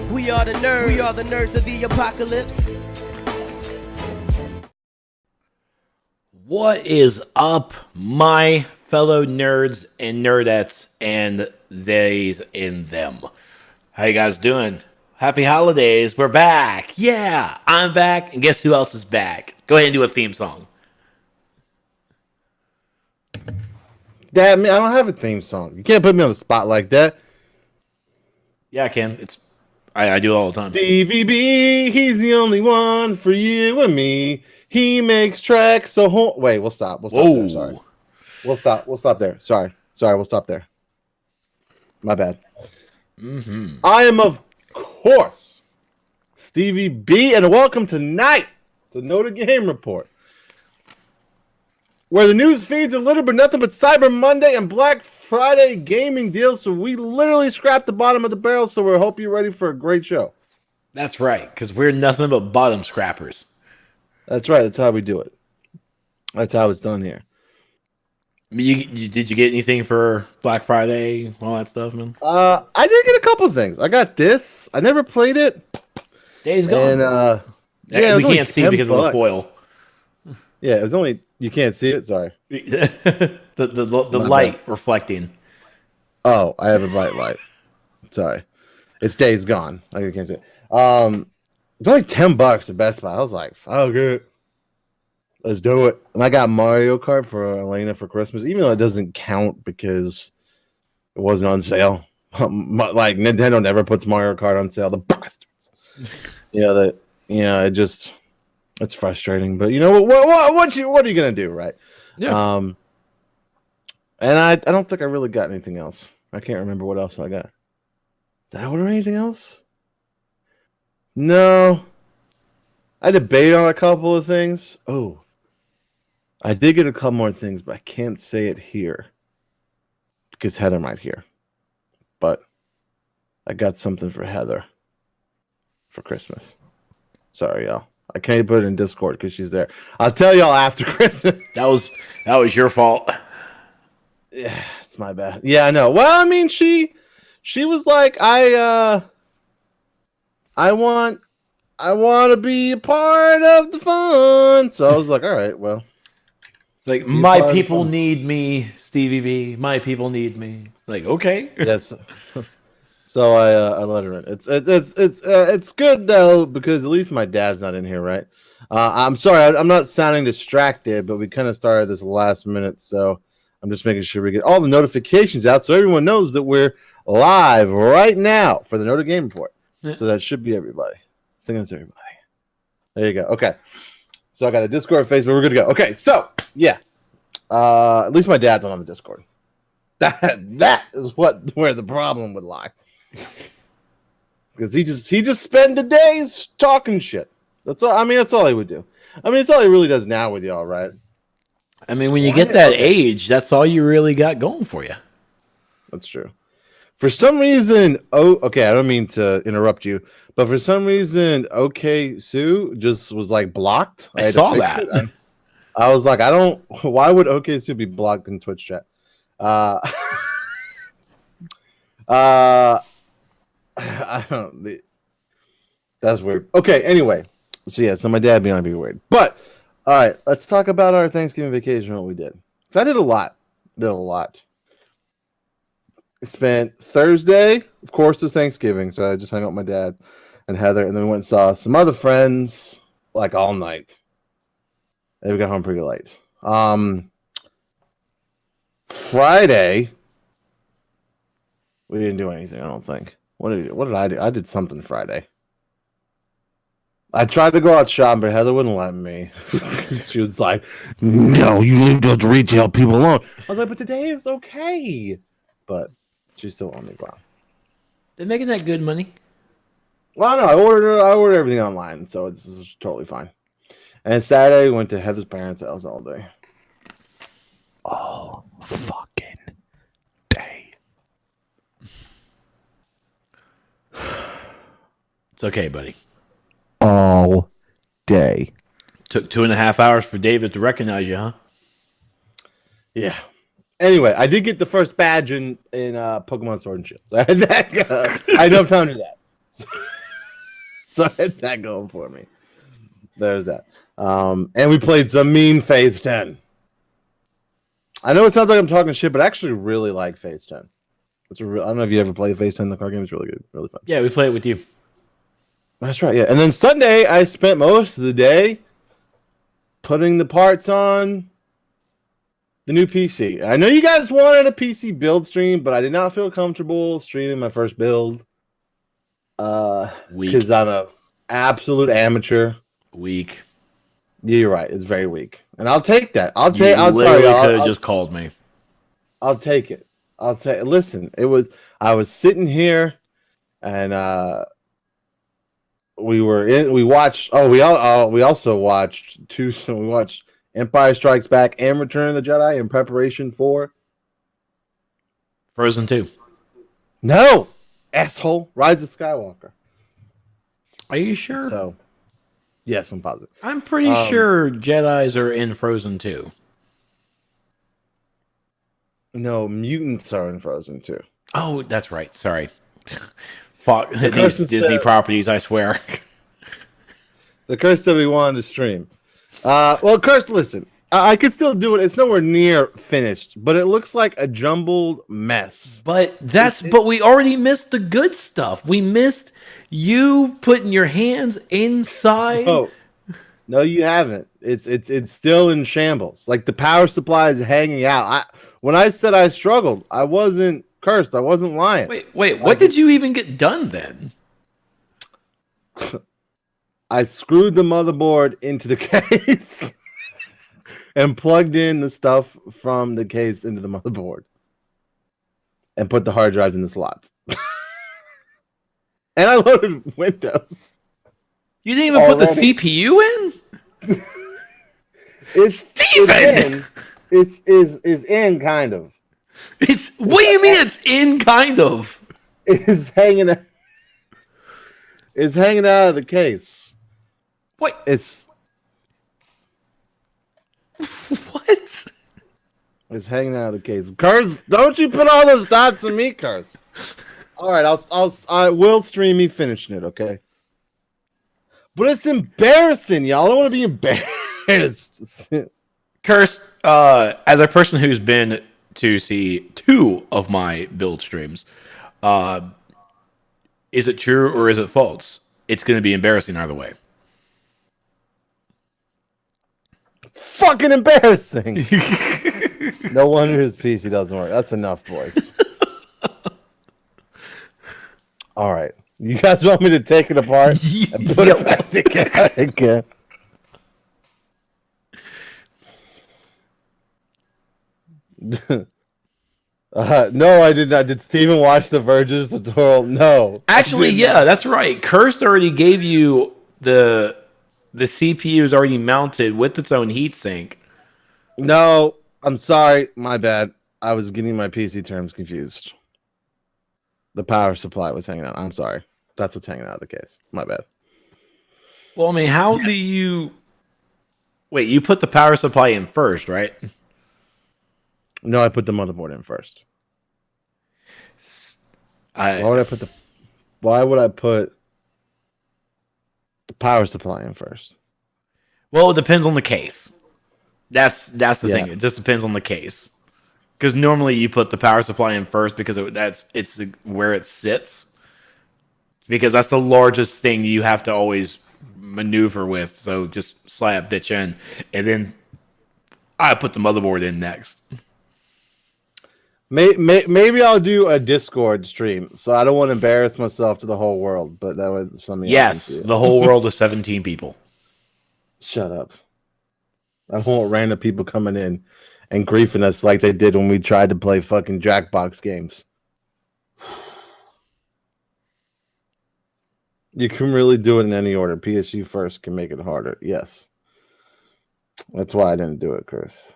We are the nerds. We are the nerds of the apocalypse. What is up, my fellow nerds and nerdettes and theys and them? How you guys doing? Happy holidays. We're back. Yeah, I'm back. And guess who else is back? Go ahead and do a theme song. Dad, I don't have a theme song. You can't put me on the spot like that. Yeah, I can. I do it all the time. Stevie B, he's the only one for you and me. He makes tracks so wait, we'll stop. We'll stop there. Sorry. We'll stop there. Sorry, we'll stop there. My bad. I am, of course, Stevie B, and welcome tonight to NotA Game Report, where the news feeds are littered with nothing but Cyber Monday and Black Friday gaming deals. So we literally scrapped the bottom of the barrel. So we hope you're ready for a great show. That's right, because we're nothing but bottom scrappers. That's right. That's how we do it. That's how it's done here. Did you get anything for Black Friday, all that stuff, man? I did get a couple of things. I got this. I never played it. Days gone. And yeah, we can't see because of the foil. Yeah, it was only you can't see it. Sorry. the light reflecting. Oh, I have a bright light. Sorry, it's Days Gone. I can't see it. It's only $10 at Best Buy. I was like, fuck it. Let's do it. And I got Mario Kart for Elena for Christmas, even though it doesn't count because it wasn't on sale. Like Nintendo never puts Mario Kart on sale. The bastards. It's frustrating. But you know what are you gonna do, right? Yeah. And I don't think I really got anything else. I can't remember what else I got. Did I order anything else? No. I debated on a couple of things. Oh. I did get a couple more things, but I can't say it here because Heather might hear. But I got something for Heather for Christmas. Sorry, y'all. I can't put it in Discord because she's there. I'll tell y'all after Christmas. That was your fault. Yeah, it's my bad. Yeah, I know. Well, I mean, she was like, I want to be a part of the fun. So I was like, all right, well. It's like, my people need me, Stevie B. My people need me. Like, okay. Yes. So I let her in. It's good though because at least my dad's not in here, right? I'm sorry, I'm not sounding distracted, but we kind of started this last minute, so I'm just making sure we get all the notifications out so everyone knows that we're live right now for the NotA Game Report. Yeah. So that should be everybody. I think that's everybody. There you go. Okay. So I got the Discord, Facebook. We're good to go. Okay. So yeah. At least my dad's not on the Discord. That is where the problem would lie. Because he just spend the days talking shit. That's all. I mean, that's all he would do. I mean, it's all he really does now with y'all, right? I mean, when you get that age, that's all you really got going for you. That's true. For some reason, okay, I don't mean to interrupt you, but for some reason, OK Sue just was like blocked. I saw that. I was like, why would OK Sue be blocked in Twitch chat? I don't. That's weird. Okay, anyway. So my dad being on be weird. But all right, let's talk about our Thanksgiving vacation. What we did. So I did a lot. I spent Thursday, of course, was Thanksgiving, so I just hung out with my dad and Heather, and then we went and saw some other friends like all night. And we got home pretty late. Friday, we didn't do anything, I don't think. What did I do? I did something Friday. I tried to go out shopping, but Heather wouldn't let me. She was like, no, you leave those retail people alone. I was like, but today is okay. But she still won't let me go out. They're making that good money. Well, no, I ordered everything online, so it's totally fine. And Saturday, we went to Heather's parents' house all day. All fucking day. It's okay, buddy. All day. Took 2.5 hours for David to recognize you, huh? Yeah. Anyway, I did get the first badge in Pokemon Sword and Shield. So I had that. I don't have time to do that. So I had that going for me. There's that. And we played some mean Phase 10. I know it sounds like I'm talking shit, but I actually really like Phase 10. I don't know if you ever played Phase 10. The card game is really good. Really fun. Yeah, we play it with you. That's right, yeah. And then Sunday, I spent most of the day putting the parts on the new PC. I know you guys wanted a PC build stream, but I did not feel comfortable streaming my first build. Because I'm an absolute amateur. Weak. Yeah, you're right. It's very weak. And I'll take that. I'll could have just called me. I'll take it. Listen, I was sitting here and we also watched we watched Empire Strikes Back and Return of the Jedi in preparation for Frozen 2. No, asshole, Rise of Skywalker. Are you sure? So, yes, I'm positive. I'm pretty sure Jedis are in Frozen 2. No, mutants are in Frozen 2. Oh, that's right. Sorry. These Disney properties, I swear. The curse that we wanted to stream. Well, Curse, listen. I could still do it. It's nowhere near finished, but it looks like a jumbled mess. But we already missed the good stuff. We missed you putting your hands inside. No, you haven't. It's still in shambles. Like the power supply is hanging out. When I said I struggled, I wasn't cursed. I wasn't lying. Wait. What did you even get done then? I screwed the motherboard into the case and plugged in the stuff from the case into the motherboard and put the hard drives in the slots. And I loaded Windows. You didn't even put the CPU in? Steven! It's in, kind of. What do you mean it's in, kind of? It's hanging out of the case. Wait. What? It's hanging out of the case. Curse, don't you put all those dots on me, Curse. All right, I will stream me finishing it, okay? But it's embarrassing, y'all. I don't want to be embarrassed. Curse, as a person who's been to see 2 of my build streams, is it true or is it false? It's going to be embarrassing either way. Fucking embarrassing. No wonder his PC doesn't work. That's enough, boys. All right. You guys want me to take it apart and put it back together again? No, I did not. Did Steven watch the Verge's tutorial? No. Actually, yeah, that's right. Cursed already gave you the CPU is already mounted with its own heatsink. No, I'm sorry. My bad. I was getting my PC terms confused. The power supply was hanging out. I'm sorry. That's what's hanging out of the case. My bad. Well, I mean, how do you... Wait, you put the power supply in first, right? No, I put the motherboard in first. Why would I put the power supply in first? Well, it depends on the case. That's the thing. It just depends on the case. Because normally you put the power supply in first because it's where it sits. Because that's the largest thing you have to always maneuver with. So just slap bitch in, and then I put the motherboard in next. Maybe I'll do a Discord stream, so I don't want to embarrass myself to the whole world. But that was something. Yes, the whole world of 17 people. Shut up! I don't want random people coming in and griefing us like they did when we tried to play fucking Jackbox games. You can really do it in any order. PSU first can make it harder. Yes. That's why I didn't do it, Chris.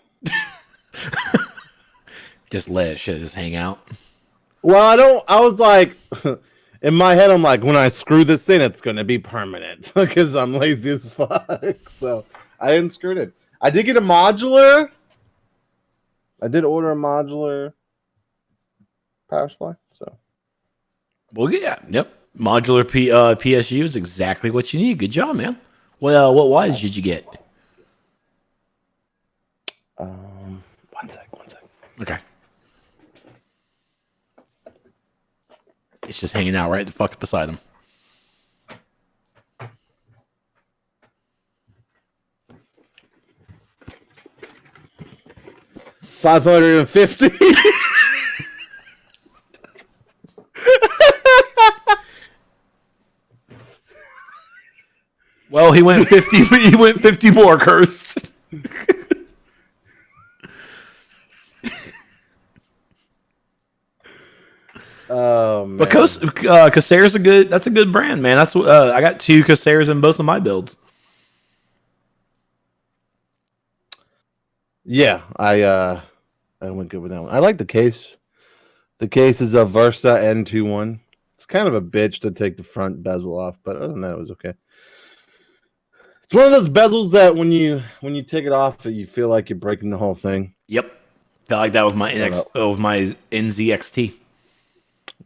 Just let shit just hang out. Well, I was like, in my head, I'm like, when I screw this in, it's going to be permanent. Because I'm lazy as fuck. So I didn't screw it in. I did get a modular. I did order a modular power supply. So. Well, yeah. Yep. Modular PSU is exactly what you need. Good job, man. Well, what wattage did you get? 1 sec. Okay. It's just hanging out right the fuck beside him. $550. Well, he went 50. He went 50 more, Curse. Oh man. But Corsair's a good. That's a good brand, man. That's I got 2 Corsairs in both of my builds. Yeah, I went good with that one. I like the case. The case is a Versa N21. It's kind of a bitch to take the front bezel off, but other than that, it was okay. It's one of those bezels that when you take it off, you feel like you're breaking the whole thing. Yep, felt like that with my with my NZXT.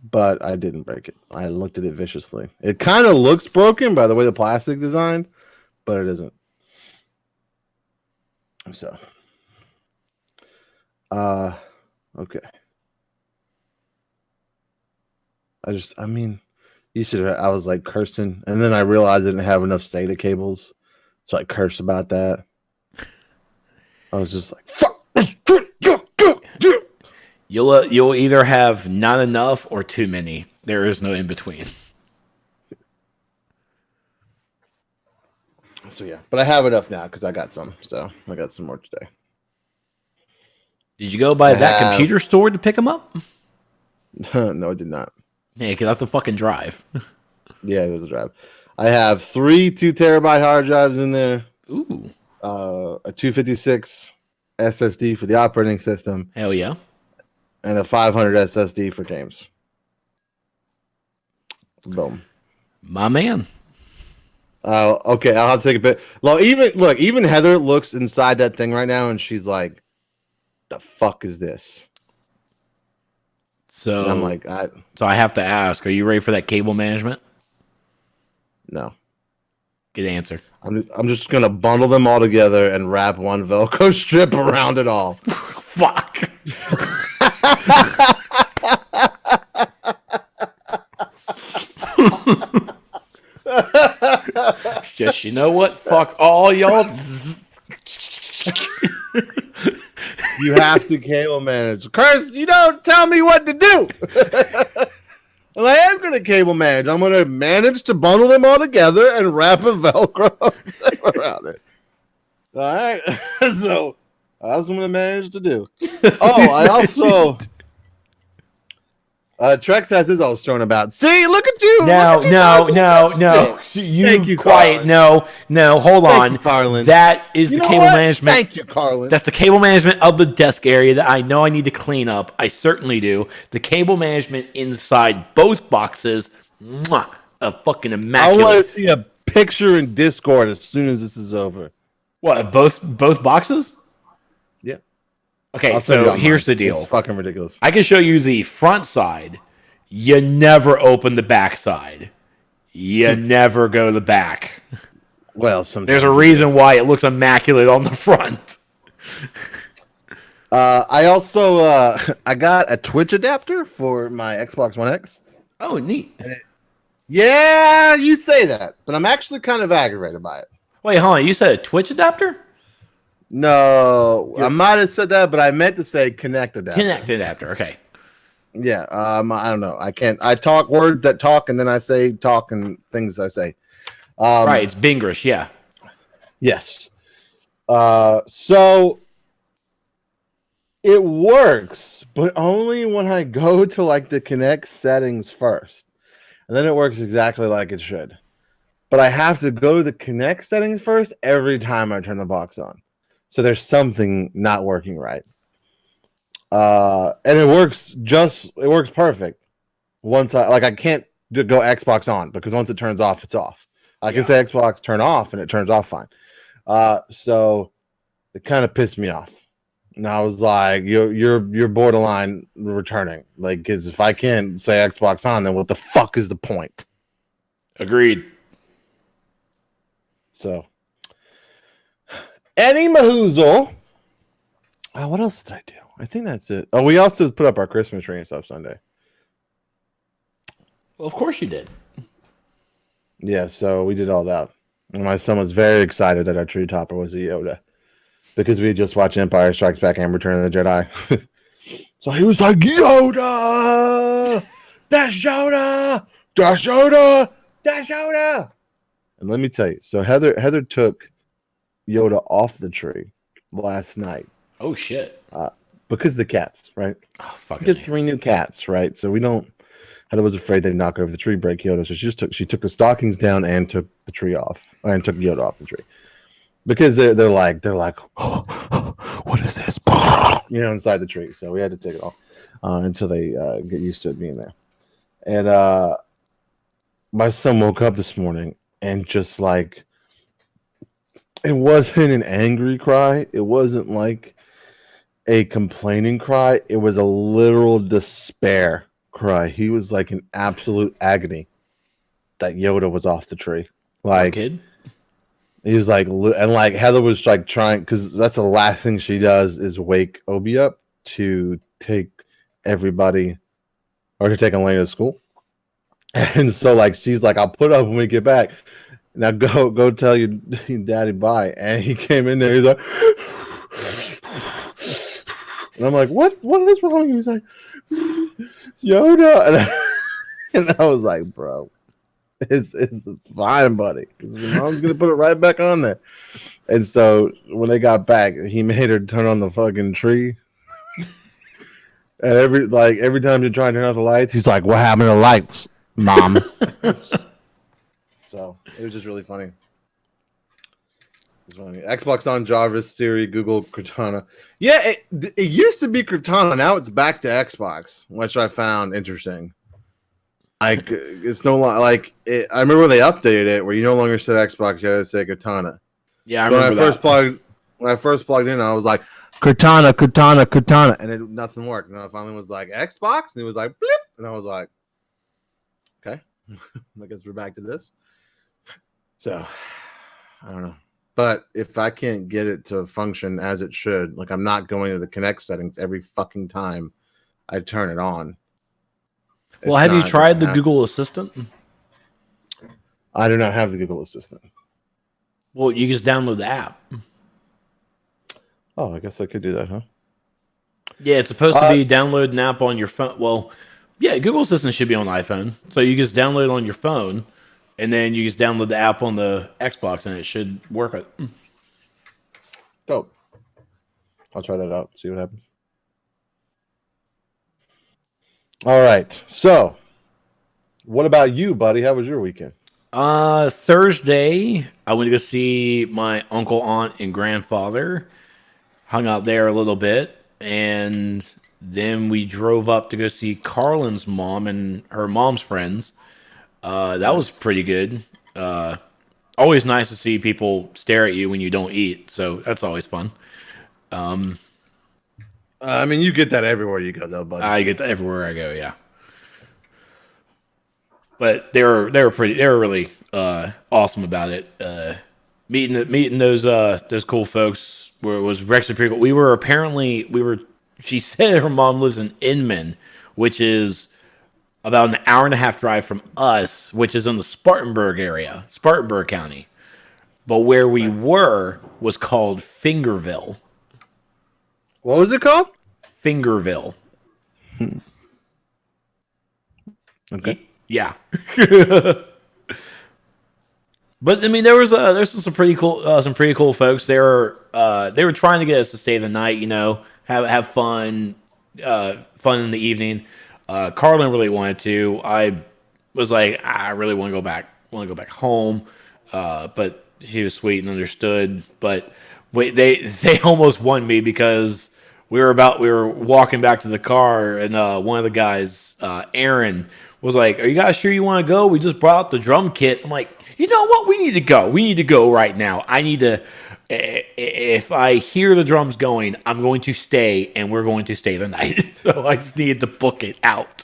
But I didn't break it. I looked at it viciously. It kind of looks broken by the way the plastic designed, but it isn't. So, okay. I mean, you should. I was like cursing, and then I realized I didn't have enough SATA cables, so I cursed about that. I was just like, "Fuck!" You'll either have not enough or too many. There is no in between. So yeah, but I have enough now because I got some. So I got some more today. Did you go by that computer store to pick them up? No, I did not. Yeah, because that's a fucking drive. Yeah, there's a drive. I have 3 2 terabyte hard drives in there. Ooh. A 256 SSD for the operating system. Hell yeah. And a 500 SSD for games. Boom. My man. Okay, I'll have to take a bit. Well, even Heather looks inside that thing right now and she's like, the fuck is this? So and I'm like, so I have to ask, are you ready for that cable management? No. Good answer. I'm just gonna bundle them all together and wrap one Velcro strip around it all. Fuck. Just, you know what? Fuck all y'all. You have to cable manage. Curse, you don't tell me what to do. And I am going to cable manage. I'm going to manage to bundle them all together and wrap a Velcro around it. All right. So that's what I'm going to manage to do. Oh, I also... Trex has his all strewn about. See, look at you. No. You Thank you, quiet. Carlin. No. Hold on. You, Carlin. That is the cable management. Thank you, Carlin. That's the cable management of the desk area that I know I need to clean up. I certainly do. The cable management inside both boxes, a fucking immaculate. I want to see a picture in Discord as soon as this is over. What? Both boxes? Yeah. Okay, so here's the deal. It's fucking ridiculous. I can show you the front side. You never open the back side. You never go to the back. Well, there's a reason why it looks immaculate on the front. I also I got a Twitch adapter for my Xbox One X. Oh, neat. Yeah, you say that, but I'm actually kind of aggravated by it. Wait, hold on. You said a Twitch adapter? No, I might have said that, but I meant to say Connect adapter. Connect adapter, okay. Yeah, I don't know. I can't. I talk words that talk, and then I say talk and things I say. Right, it's Binglish, yeah. Yes. So it works, but only when I go to like the Connect settings first, and then it works exactly like it should. But I have to go to the Connect settings first every time I turn the box on. So there's something not working right. And it works perfect. Once I can't go Xbox on because once it turns off, it's off. I can say Xbox turn off and it turns off fine. So it kind of pissed me off. And I was like, you're borderline returning. Like, because if I can't say Xbox on, then what the fuck is the point? Agreed. So, any mahoozle. What else did I do? I think that's it. Oh, we also put up our Christmas tree and stuff Sunday. Well, of course you did. Yeah, so we did all that. And my son was very excited that our tree topper was a Yoda because we had just watched Empire Strikes Back and Return of the Jedi. So he was like, Yoda! That's Yoda! That's Yoda! That's Yoda! And let me tell you, so Heather took Yoda off the tree last night. Oh, shit. Because of the cats, right? Oh, fuck We get 3 new cats, right? So we don't. Heather was afraid they'd knock over the tree, break Yoda. So she took the stockings down and took the tree off, and took Yoda off the tree. Because they're like, oh, what is this? Inside the tree. So we had to take it off until they get used to it being there. And my son woke up this morning and just like, it wasn't an angry cry. It wasn't like a complaining cry. It was a literal despair cry. He was like in absolute agony that Yoda was off the tree. Like, kid. He was like, and like Heather was like trying, because that's the last thing she does is wake Obi up to take everybody or to take Elena to school. And so like she's like, I'll put up when we get back. Now go tell your daddy bye. And he came in there, he's like, and I'm like, what is wrong? He was like, Yoda. And I was like, bro, it's fine, buddy. Your mom's gonna put it right back on there. And so when they got back, he made her turn on the fucking tree. And every time you try to turn off the lights, he's like, what happened to the lights, Mom? So it was just really funny. It's funny. Xbox on Jarvis, Siri, Google, Cortana. Yeah, it used to be Cortana. Now it's back to Xbox, which I found interesting. Like it's no longer like it, I remember when they updated it, where you no longer said Xbox, you had to say Cortana. Yeah, I remember when I first plugged in, I was like Cortana, and nothing worked. And I finally was like Xbox, and it was like blip, and I was like, okay, I guess we're back to this. So I don't know. But if I can't get it to function as it should, like I'm not going to the Kinect settings every fucking time I turn it on. Well, have you tried the Google Assistant? I do not have the Google Assistant. Well, you just download the app. Oh, I guess I could do that, huh? Yeah, it's supposed to be download an app on your phone. Well, yeah, Google Assistant should be on iPhone. So you just download it on your phone, and then you just download the app on the Xbox, and it should work. Dope. I'll try that out, see what happens. All right. So, what about you, buddy? How was your weekend? Thursday, I went to go see my uncle, aunt, and grandfather. Hung out there a little bit, and then we drove up to go see Carlin's mom and her mom's friends. That was pretty good. Always nice to see people stare at you when you don't eat, so that's always fun. I mean, you get that everywhere you go, though, buddy. I get that everywhere I go, yeah. But they were really awesome about it. Meeting those cool folks was actually pretty cool. She said her mom lives in Inman, which is about an hour and a half drive from us, which is in the Spartanburg area, Spartanburg County. But where we were was called Fingerville. What was it called? Fingerville. Okay. Yeah. But I mean, there's some pretty cool folks. They were trying to get us to stay the night, have fun, fun in the evening. Carlin really wanted to. I was like, I really want to go back home. But she was sweet and understood. But they almost won me because we were walking back to the car, and one of the guys, Aaron, was like, "Are you guys sure you want to go? We just brought out the drum kit." I'm like, you know what? We need to go. We need to go right now. I need to. If I hear the drums going, I'm going to stay, and we're going to stay the night. So I just needed to book it out.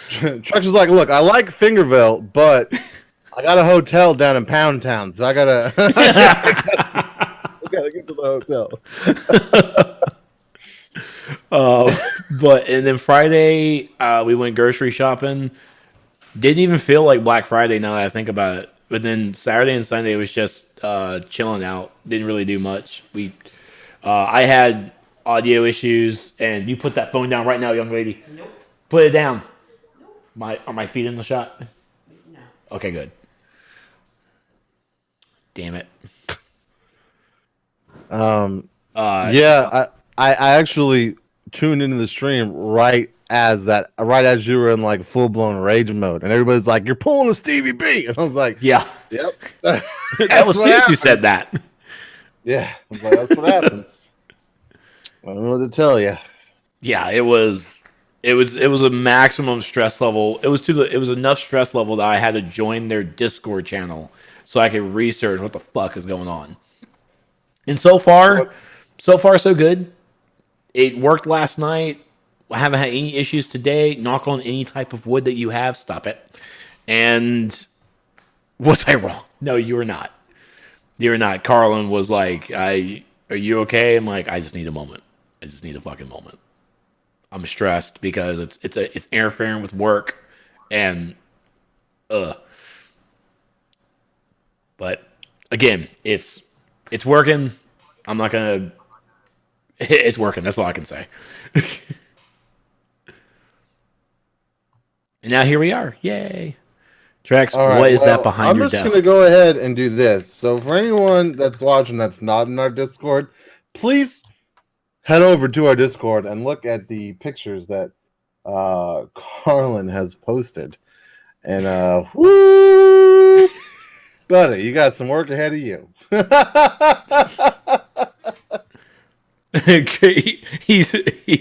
Trucks is like, look, I like Fingerville, but I got a hotel down in Pound Town, so I gotta get to the hotel. And then Friday, we went grocery shopping. Didn't even feel like Black Friday now that I think about it. But then Saturday and Sunday was just chilling out. Didn't really do much. I had audio issues, and you put that phone down right now, young lady. Nope. Put it down. Are my feet in the shot? No. Okay, good. Damn it. Yeah, I actually tuned into the stream right as you were in like full blown rage mode, and everybody's like, "You're pulling a Stevie B," and I was like, Yeah. "Yep." That was since you said that. Yeah, I was like, that's what happens. I don't know what to tell you. Yeah, it was a maximum stress level. It was enough stress level that I had to join their Discord channel so I could research what the fuck is going on. And so far so good. It worked last night. I haven't had any issues today. Knock on any type of wood that you have. Stop it. And was I wrong? No, you were not. You were not. Carlin was like, "Are you okay?" I'm like, "I just need a moment. I just need a fucking moment. I'm stressed because it's interfering with work, and But again, it's working. I'm not gonna. It's working. That's all I can say. And now here we are. Yay. Trex, All right, what is that behind your desk? I'm desk? just going to go ahead and do this. So for anyone that's watching that's not in our Discord, please head over to our Discord and look at the pictures that Carlin has posted. And woo, buddy, you got some work ahead of you. He's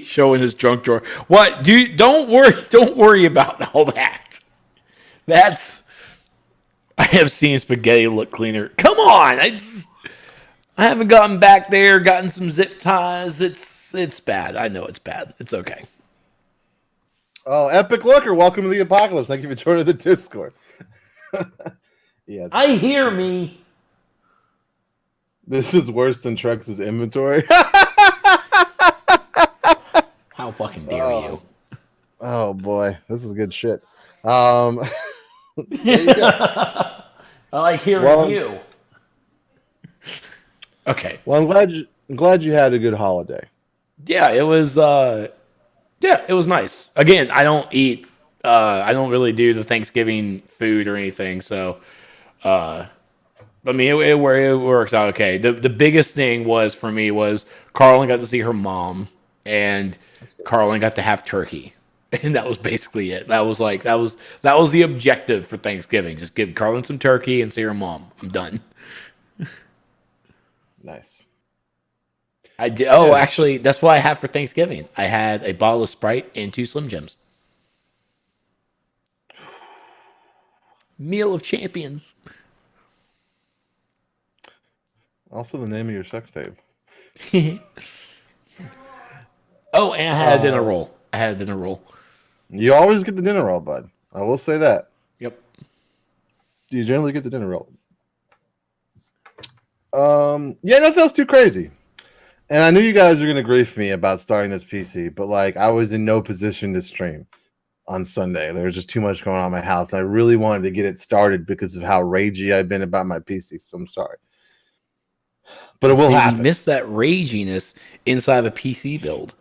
showing his junk drawer. What? Don't worry about all that. I have seen spaghetti look cleaner. Come on. I haven't gotten back there, gotten some zip ties. It's bad. I know it's bad. It's okay. Oh, Epic Looker, welcome to the apocalypse. Thank you for joining the Discord. Yeah, I hear me. This is worse than Trex's inventory. How fucking dare you? Oh boy, this is good shit. There you go. I like hearing you. Okay. Well, I'm glad you had a good holiday. Yeah, it was. It was nice. Again, I don't eat. I don't really do the Thanksgiving food or anything. So, I mean, it works out okay. The biggest thing for me was Carlin got to see her mom, and Carlin got to have turkey, and that was basically it. That was the objective for Thanksgiving. Just give Carlin some turkey and see her mom. I'm done. Nice. I did. Oh, yeah. Actually, that's what I had for Thanksgiving. I had a bottle of Sprite and 2 Slim Jims. Meal of champions. Also, the name of your sex tape. Oh, and I had a dinner roll. You always get the dinner roll, bud. I will say that. Yep. You generally get the dinner roll. Yeah, nothing else too crazy. And I knew you guys were going to grief me about starting this PC, but like I was in no position to stream on Sunday. There was just too much going on in my house. And I really wanted to get it started because of how ragey I've been about my PC. So I'm sorry. But it will happen. You missed that raginess inside of a PC build.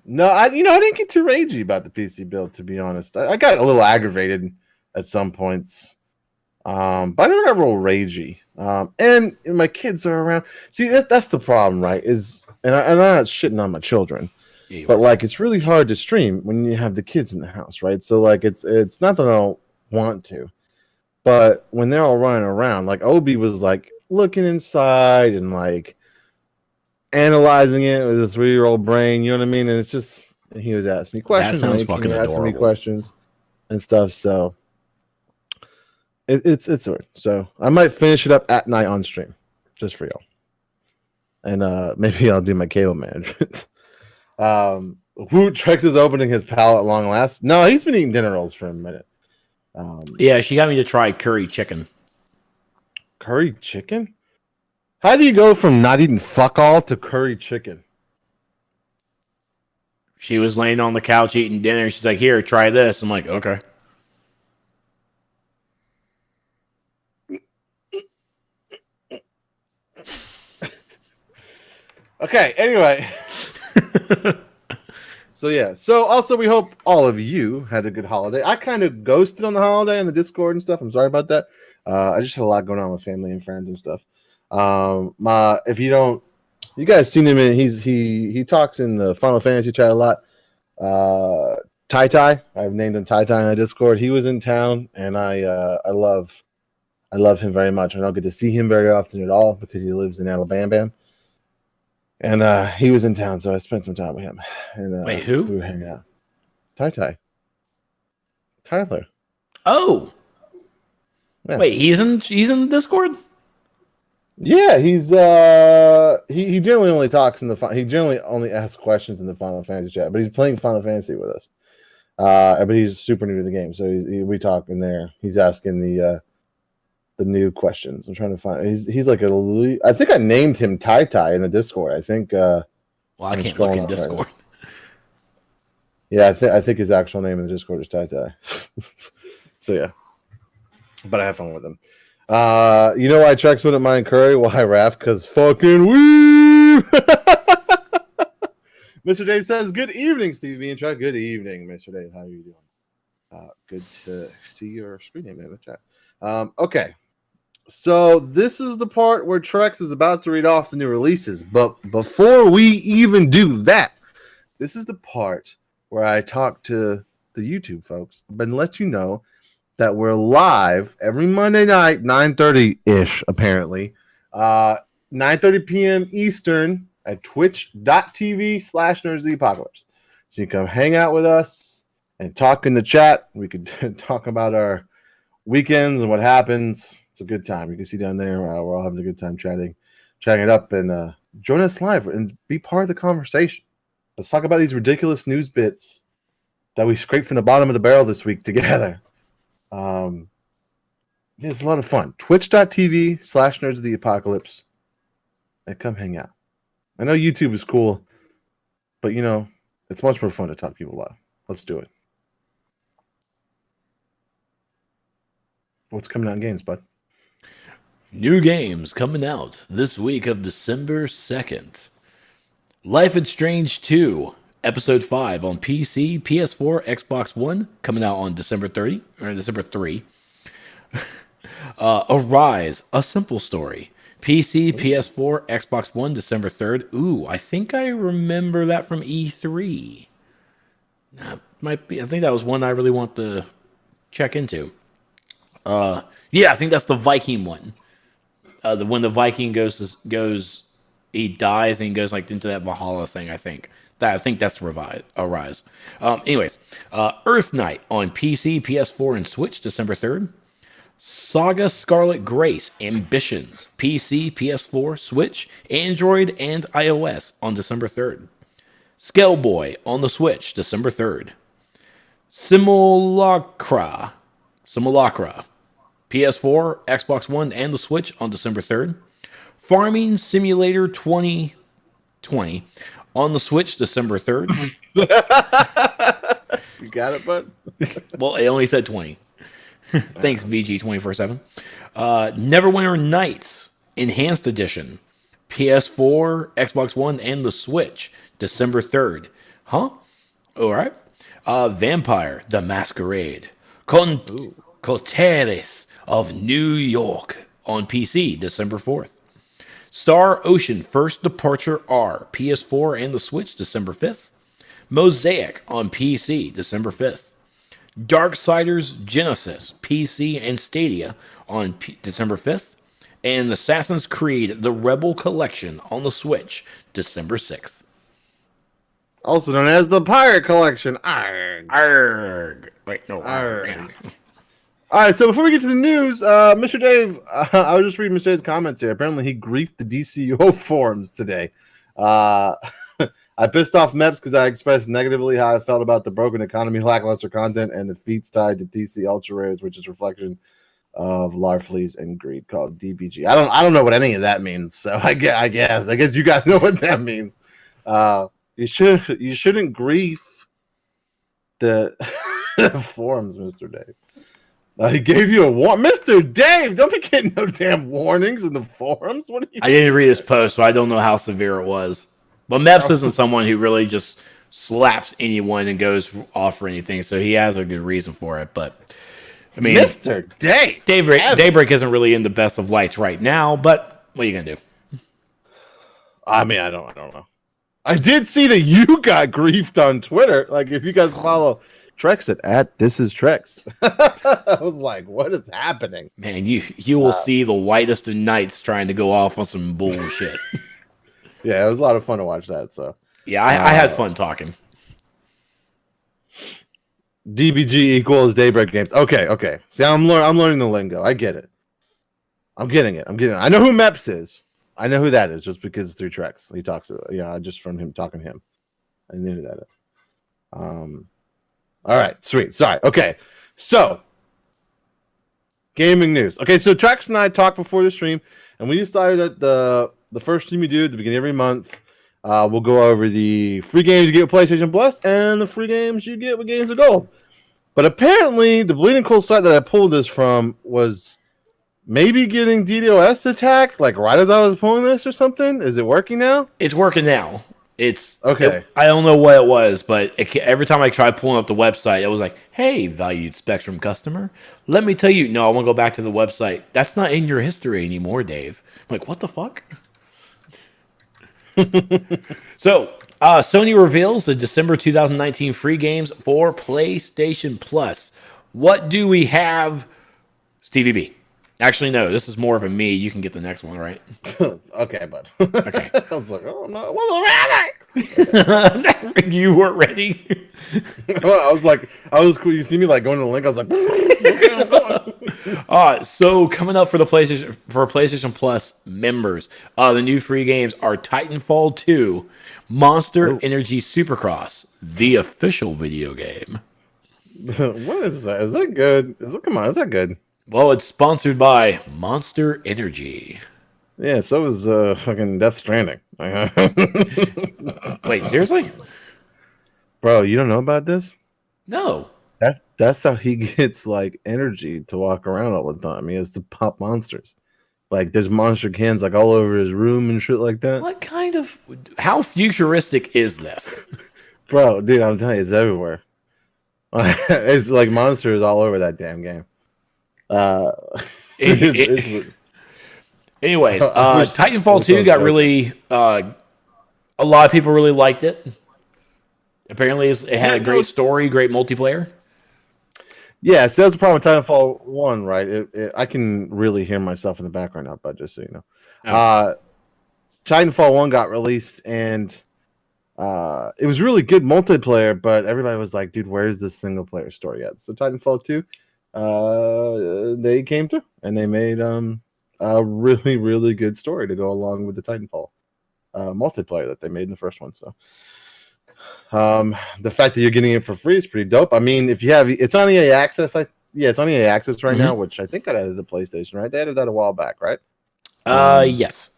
No, I didn't get too ragey about the PC build, to be honest. I got a little aggravated at some points. But I never got real ragey. And my kids are around. See, that's the problem, right? And I'm not shitting on my children, but like it's really hard to stream when you have the kids in the house, right? So like it's not that I don't want to, but when they're all running around, like Obi was like looking inside and like analyzing it with his 3-year-old brain, you know what I mean? And it's just he was asking me questions, asking me questions and stuff. So. It's weird. So I might finish it up at night on stream, just for y'all. And maybe I'll do my cable management. Woot Trex is opening his palate at long last. No, he's been eating dinner rolls for a minute. Yeah, she got me to try curry chicken. Curry chicken? How do you go from not eating fuck all to curry chicken? She was laying on the couch eating dinner. She's like, "Here, try this." I'm like, "Okay." Okay, anyway. So yeah. So also we hope all of you had a good holiday. I kind of ghosted on the holiday on the Discord and stuff. I'm sorry about that. I just had a lot going on with family and friends and stuff. If you guys seen him he talks in the Final Fantasy chat a lot. Tai, I've named him Tai in the Discord. He was in town, and I love him very much. I don't get to see him very often at all because he lives in Alabama. And he was in town, so I spent some time with him. And wait, who? We were hanging out. Tai. Tyler. Oh. Yeah. Wait, he's in the Discord? Yeah, he's he generally only talks in he generally only asks questions in the Final Fantasy chat, but he's playing Final Fantasy with us. But he's super new to the game, so we talk in there. He's asking the new questions. I'm trying to find. He's like I think I named him Tai in the Discord. I think. Well, I can't look in Discord. Right, yeah, I think his actual name in the Discord is Tai. So yeah, but I have fun with him. You know why Trex wouldn't mind curry? Why, Raph? Because fucking woo! Mr. Dave says, "Good evening, Stevie B and Trex." Good evening, Mr. Dave. How are you doing? Good to see your screen name in the chat. Okay. So this is the part where Trex is about to read off the new releases. But before we even do that, this is the part where I talk to the YouTube folks and let you know that we're live every Monday night, 9:30-ish, apparently. 9:30 p.m. Eastern at twitch.tv/nerdsoftheapocalypse. So you can come hang out with us and talk in the chat. We could talk about our weekends and what happens. It's a good time. You can see down there, we're all having a good time chatting it up, and join us live and be part of the conversation. Let's talk about these ridiculous news bits that we scraped from the bottom of the barrel this week together. It's a lot of fun. Twitch.tv/nerdsoftheapocalypse, and come hang out. I know YouTube is cool, but it's much more fun to talk to people live. Let's do it. What's coming out in games, bud? New games coming out this week of December 2nd. Life is Strange 2, Episode 5 on PC, PS4, Xbox One, coming out on December 3. Arise, A Simple Story, PC, PS4, Xbox One, December 3rd. Ooh, I think I remember that from E3. That might be. I think that was one I really want to check into. Yeah, I think that's the Viking one. When the Viking goes, he dies and he goes like into that Valhalla thing. I think that's Arise. Anyways, Earth Knight on PC, PS4, and Switch, December 3rd. Saga Scarlet Grace Ambitions, PC, PS4, Switch, Android, and iOS on December 3rd. Skellboy on the Switch, December 3rd. Simulacra, PS4, Xbox One, and the Switch on December 3rd. Farming Simulator 2020 on the Switch, December 3rd. You got it, bud? Well, it only said 20. Thanks, VG247. Neverwinter Nights Enhanced Edition, PS4, Xbox One, and the Switch, December 3rd. Huh? All right. Vampire the Masquerade, Coteres of New York on PC, December 4th. Star Ocean First Departure R, PS4 and the Switch, December 5th. Mosaic on PC, December 5th. Darksiders Genesis, PC and Stadia on December 5th. And Assassin's Creed The Rebel Collection on the Switch, December 6th. Also known as the Pirate Collection. Arrgh. Arrgh. Wait, no. Arrgh. Yeah. All right, so before we get to the news, Mr. Dave, I was just reading Mr. Dave's comments here. Apparently, he griefed the DCO forums today. I I pissed off Meps because I expressed negatively how I felt about the broken economy, lackluster content, and the feats tied to TC Ultra Rares, which is reflection of Larfleas and greed, called DBG. I don't know what any of that means, so I guess you guys know what that means. You shouldn't grief the forums, Mr. Dave. He gave you a warning. Mr. Dave, don't be getting no damn warnings in the forums. What are you? I didn't read his post, so I don't know how severe it was. But Meps isn't someone who really just slaps anyone and goes off for anything, so he has a good reason for it. But I mean, Mr. Dave, Daybreak isn't really in the best of lights right now. But what are you gonna do? I mean, I don't know. I did see that you got griefed on Twitter. Like, if you guys follow Trex at This Is Trex, I was like, what is happening? Man, you will see the whitest of nights trying to go off on some bullshit. Yeah, it was a lot of fun to watch that. So yeah, I had fun talking. DBG equals Daybreak Games. Okay. See, I'm learning the lingo. I get it. I'm getting it. I know who Meps is. I know who that is just because it's through Trex. He talks, just from him talking to him. I knew who that is. All right, sweet. Sorry. Okay, so gaming news. Okay, so Trex and I talked before the stream, and we decided that the first stream we do at the beginning of every month, we'll go over the free games you get with PlayStation Plus and the free games you get with Games of Gold. But apparently, the Bleeding Cool site that I pulled this from was maybe getting DDoS attacked, like right as I was pulling this or something. Is it working now? It's working now. It's okay. I don't know what it was, but every time I tried pulling up the website, it was like, "Hey, valued Spectrum customer, let me tell you." No, I want to go back to the website. That's not in your history anymore, Dave. I'm like, what the fuck? So, Sony reveals the December 2019 free games for PlayStation Plus. What do we have, Stevie B? Actually, no, this is more of a me. You can get the next one, right? Okay, bud. Okay. I was like, oh no, wasn't ready. You weren't ready. I was cool. You see me like going to the link. I was like, okay, so coming up for PlayStation Plus members, the new free games are Titanfall 2, Monster Energy Supercross, the official video game. What is that? Is that good? Come on, is that good? Well, it's sponsored by Monster Energy. Yeah, so is fucking Death Stranding. Wait, seriously? Bro, you don't know about this? No. That's how he gets like energy to walk around all the time. He has to pop monsters. Like there's monster cans like all over his room and shit like that. What kind of how futuristic is this? Bro, dude, I'm telling you, it's everywhere. It's like monsters all over that damn game. Anyways, Titanfall 2 got really a lot of people really liked it. Apparently it had a great story, great multiplayer. Yeah, so that's the problem with Titanfall 1, right? I can really hear myself in the background now, but just so you know. Oh. Titanfall 1 got released and it was really good multiplayer, but everybody was like, dude, where's the single player story at? So Titanfall 2 they came through and they made a really, really good story to go along with the Titanfall multiplayer that they made in the first one. So the fact that you're getting it for free is pretty dope. I mean, if you have it's on EA Access, it's on EA Access right now, which I think got added to the PlayStation, right? They added that a while back, right? Yes.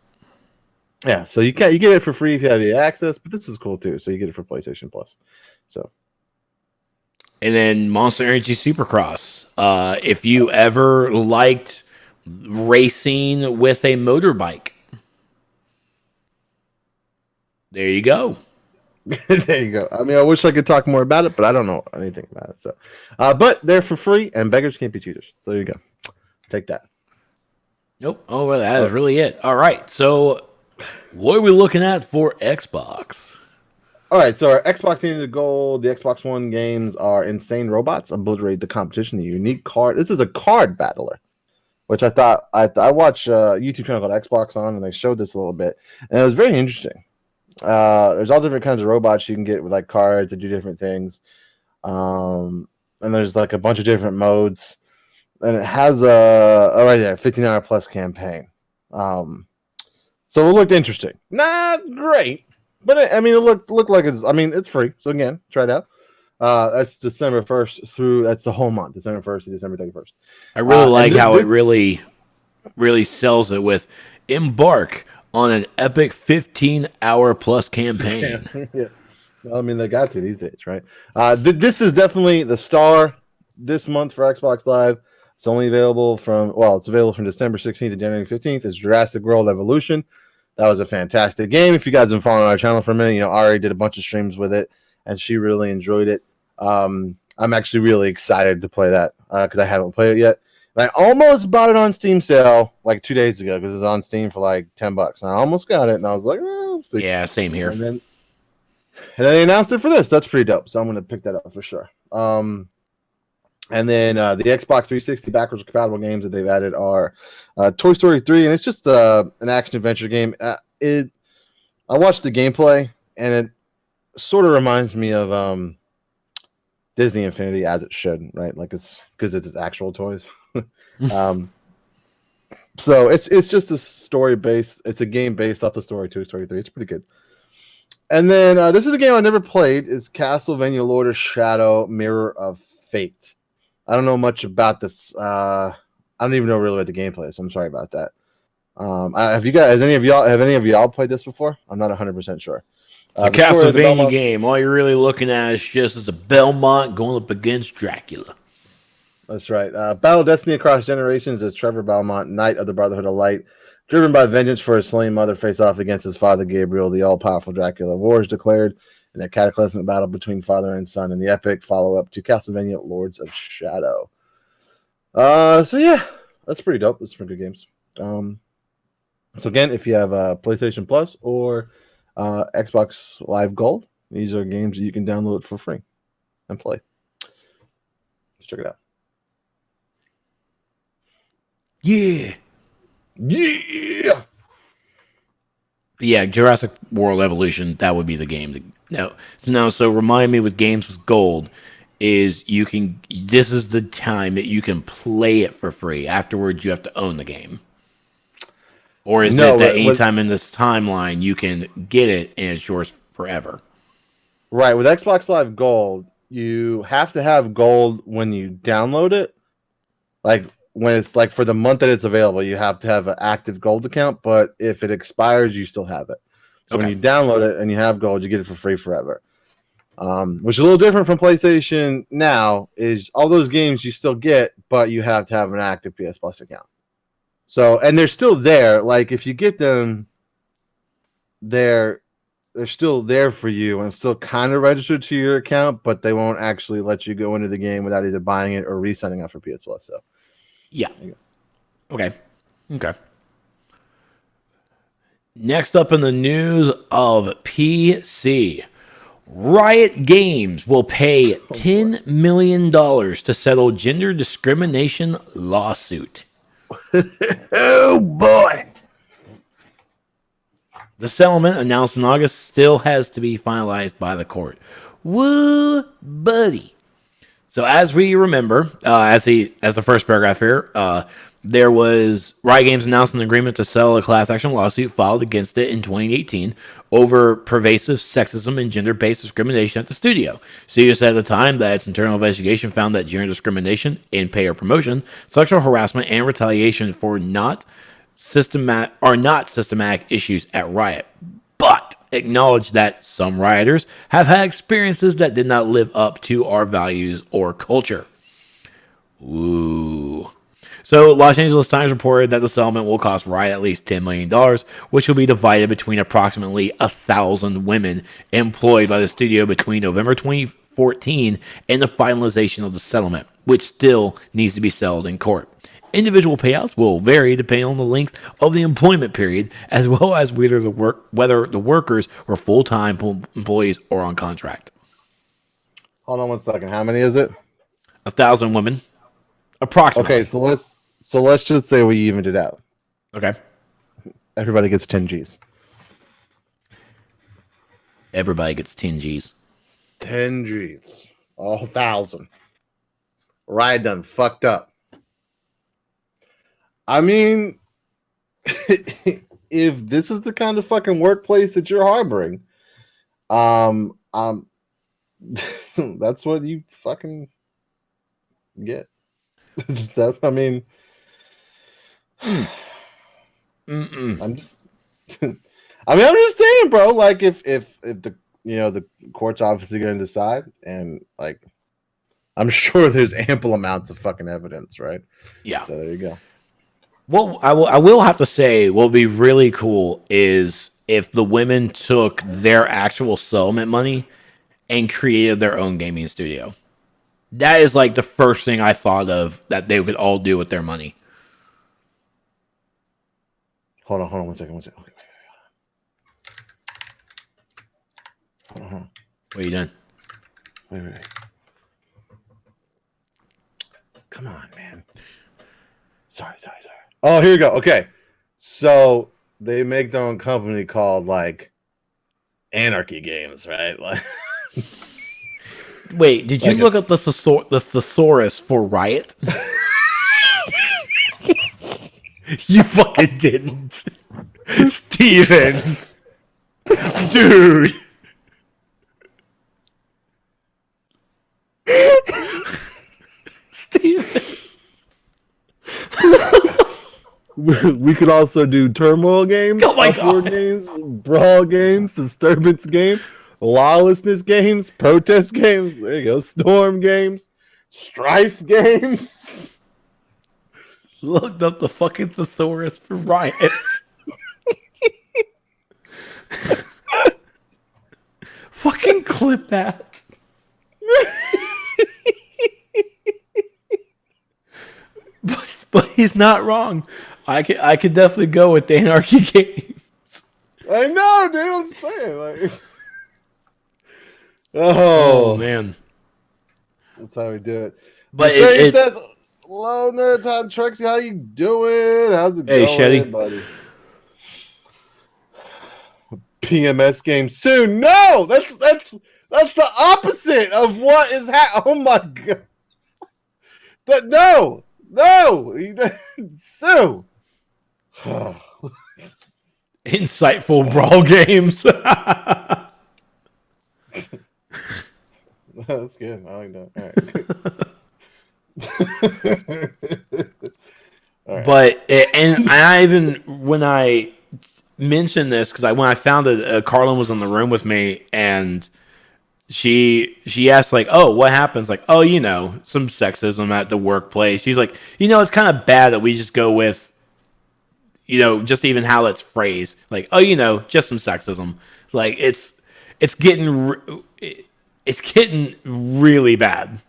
Yeah, so you get it for free if you have EA Access, but this is cool too. So you get it for PlayStation Plus. So and then Monster Energy Supercross. If you ever liked racing with a motorbike, there you go. There you go. I mean, I wish I could talk more about it, but I don't know anything about it. So, but they're for free, and beggars can't be choosers. So there you go. Take that. Nope. Oh, well, that is really it. All right. So, what are we looking at for Xbox? All right, so our Xbox Game of Gold, the Xbox One games are Insane Robots, Obliterate the Competition, the Unique Card. This is a card battler, which I thought I watched a YouTube channel called Xbox On, and they showed this a little bit, and it was very interesting. There's all different kinds of robots you can get with like cards that do different things, and there's like a bunch of different modes, and it has right there 15-hour plus campaign. So it looked interesting, not great. But I mean, it looked like it's. I mean, it's free. So again, try it out. That's December 1st through. That's the whole month, December 1st to December 31st. I really like how it really sells it with embark on an epic 15-hour plus campaign. Yeah. Well, I mean, they got to these days, right? This is definitely the star this month for Xbox Live. It's only available it's available from December 16th to January 15th. It's Jurassic World Evolution. That was a fantastic game. If you guys have been following our channel for a minute, Ari did a bunch of streams with it, and she really enjoyed it. I'm actually really excited to play that because I haven't played it yet. And I almost bought it on Steam sale like 2 days ago because it's on Steam for like $10. And I almost got it, and I was like, oh, see. Yeah, same here. And then they announced it for this. That's pretty dope. So I'm going to pick that up for sure. And then the Xbox 360 backwards compatible games that they've added are Toy Story 3, and it's just an action adventure game. I watched the gameplay, and it sort of reminds me of Disney Infinity, as it should, right? Like it's because it's actual toys. So it's just a story based. It's a game based off the story 2, Story 3. It's pretty good. And then this is a game I never played. It's Castlevania Lord of Shadow Mirror of Fate. I don't know much about this. I don't even know really what the gameplay is. So I'm sorry about that. Have any of y'all played this before? I'm not 100% sure. It's a Castlevania game. All you're really looking at is just a Belmont going up against Dracula. That's right. Battle destiny across generations as Trevor Belmont, Knight of the Brotherhood of Light, driven by vengeance for his slain mother, face off against his father Gabriel, the all-powerful Dracula. War is declared in a cataclysmic battle between father and son in the epic follow-up to Castlevania Lords of Shadow. So yeah, that's pretty dope. That's some good games. So again, if you have PlayStation Plus or Xbox Live Gold, these are games that you can download for free and play. Let's check it out. Yeah. Yeah. But yeah, Jurassic World Evolution, that would be the game. So remind me with games with gold is this is the time that you can play it for free. Afterwards, you have to own the game. Or is it that anytime in this timeline you can get it and it's yours forever? Right. With Xbox Live Gold, you have to have gold when you download it. Like when it's like for the month that it's available, you have to have an active gold account. But if it expires, you still have it. So when you download it and you have gold, you get it for free forever. Which is a little different from PlayStation now. Is all those games you still get, but you have to have an active PS Plus account. So, and they're still there. Like if you get them, they're still there for you and still kind of registered to your account, but they won't actually let you go into the game without either buying it or re-signing up for PS Plus. So, yeah. Okay. Next up in the news of PC, Riot Games will pay $10 million to settle gender discrimination lawsuit. Oh boy. The settlement announced in August still has to be finalized by the court. Woo, buddy. So as we remember, as the first paragraph here, there was Riot Games announced an agreement to settle a class action lawsuit filed against it in 2018 over pervasive sexism and gender-based discrimination at the studio. Studio said at the time that its internal investigation found that gender discrimination in pay or promotion, sexual harassment, and retaliation are not systematic issues at Riot, but acknowledged that some rioters have had experiences that did not live up to our values or culture. Ooh. So, Los Angeles Times reported that the settlement will cost Riot at least $10 million, which will be divided between approximately 1,000 women employed by the studio between November 2014 and the finalization of the settlement, which still needs to be settled in court. Individual payouts will vary depending on the length of the employment period, as well as whether the workers were full-time employees or on contract. Hold on one second. How many is it? 1,000 women, approximately. Okay, so let's just say we evened it out. Okay. Everybody gets 10 G's. Everybody gets 10 G's. 10 G's. All 1,000. Riot done fucked up. I mean, if this is the kind of fucking workplace that you're harboring, That's what you fucking get. That, I mean, I'm just, I'm just saying, bro. Like, if the the court's obviously going to decide, and like, I'm sure there's ample amounts of fucking evidence, right? Yeah. So there you go. Well, I will have to say, what would be really cool is if the women took their actual settlement money and created their own gaming studio. That is like the first thing I thought of that they could all do with their money. Hold on 1 second. Okay, wait. Hold on. What are you doing? Wait. Come on, man. Sorry. Oh, here you go. Okay. So they make their own company called like Anarchy Games, right? Like, wait, did you like look up the thesaurus for Riot? You fucking didn't. Steven. Dude. Steven. we could also do turmoil games, Oh my uproar God. games, brawl games, disturbance games, lawlessness games, protest games. There you go. Storm games, strife games. Looked up the fucking thesaurus for Riot. Fucking clip that. But he's not wrong. I could definitely go with the Anarchy Games. I know, dude. I'm saying, like, Oh man. That's how we do it. But Shay says, "Hello, Nerd Time Trixie. How you doing? How's it Hey, going, Shetty. buddy?" PMS game soon. No, that's the opposite of what is happening. Oh my god. No. Sue. Insightful brawl games. That's good. I like that. All right. But and I even when I mentioned this because when I found that Carlin was in the room with me and she asked like, "Oh, what happens?" Like, "Oh, some sexism at the workplace." She's like, "It's kind of bad that we just go with, just even how it's phrased. Like, oh, just some sexism. Like it's getting really bad.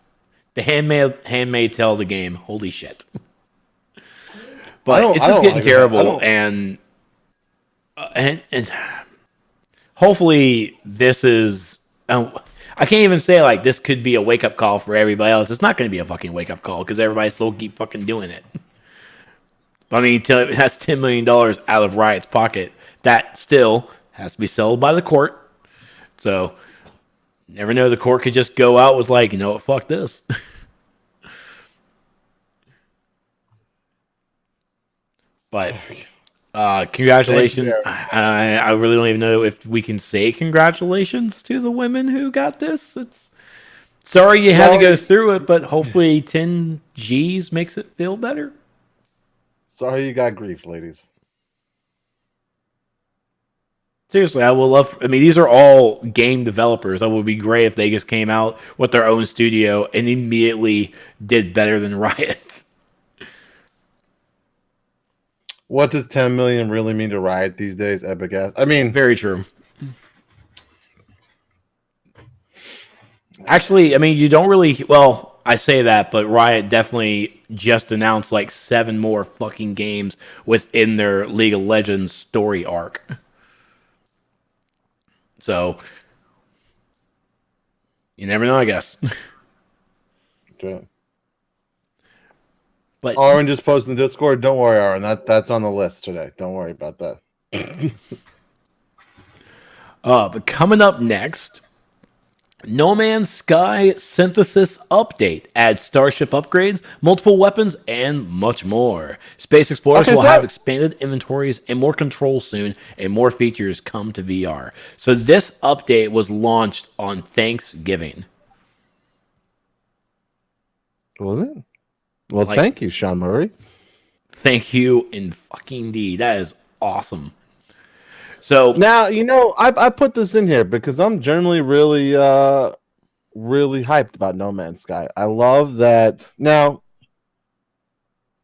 The handmaid tale of the game. Holy shit." But it's just getting terrible, and hopefully this is. I can't even say like this could be a wake up call for everybody else. It's not going to be a fucking wake up call because everybody still keep fucking doing it. I mean, that's $10 million out of Riot's pocket. That still has to be settled by the court. So, never know. The court could just go out with like, what, fuck this. But congratulations. I really don't even know if we can say congratulations to the women who got this. It's sorry you had to go through it, but hopefully 10 G's makes it feel better. Sorry you got grief, ladies. Seriously, I will love. I mean, these are all game developers. It would be great if they just came out with their own studio and immediately did better than Riot. What does 10 million really mean to Riot these days, Epic ass? I mean, very true. Actually, I mean, you don't really. Well, I say that, but Riot definitely just announced like 7 more fucking games within their League of Legends story arc. So, you never know, I guess. Okay. But Aaron just posted in the Discord. Don't worry, Aaron. That's on the list today. Don't worry about that. But coming up next, No Man's Sky Synthesis Update adds starship upgrades, multiple weapons, and much more. Space explorers will have expanded inventories and more control soon, and more features come to VR. So this update was launched on Thanksgiving. Was it? Well, thank you, Sean Murray. Thank you in fucking D. That is awesome. So now, I put this in here because I'm generally really hyped about No Man's Sky. I love that. Now,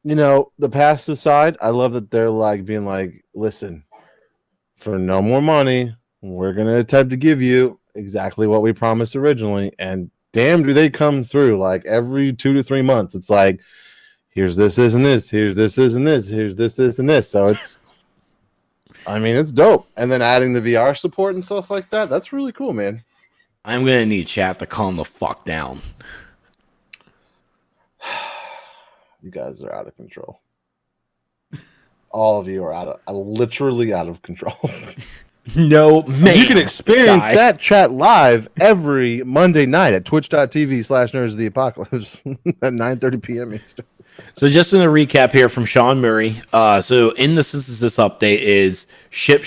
the past aside, I love that they're like being like, listen, for no more money, we're going to attempt to give you exactly what we promised originally. And damn, do they come through. Like every 2 to 3 months, it's like, here's this, and this, here's this, and this, here's this, and this. So it's dope. And then adding the VR support and stuff like that, that's really cool, man. I'm going to need chat to calm the fuck down. You guys are out of control. All of you are literally out of control. No, man. You can experience that chat live every Monday night at twitch.tv/nerdsoftheapocalypse at 9:30 p.m. Eastern. So just in a recap here from Sean Murray. So in the synthesis update is ship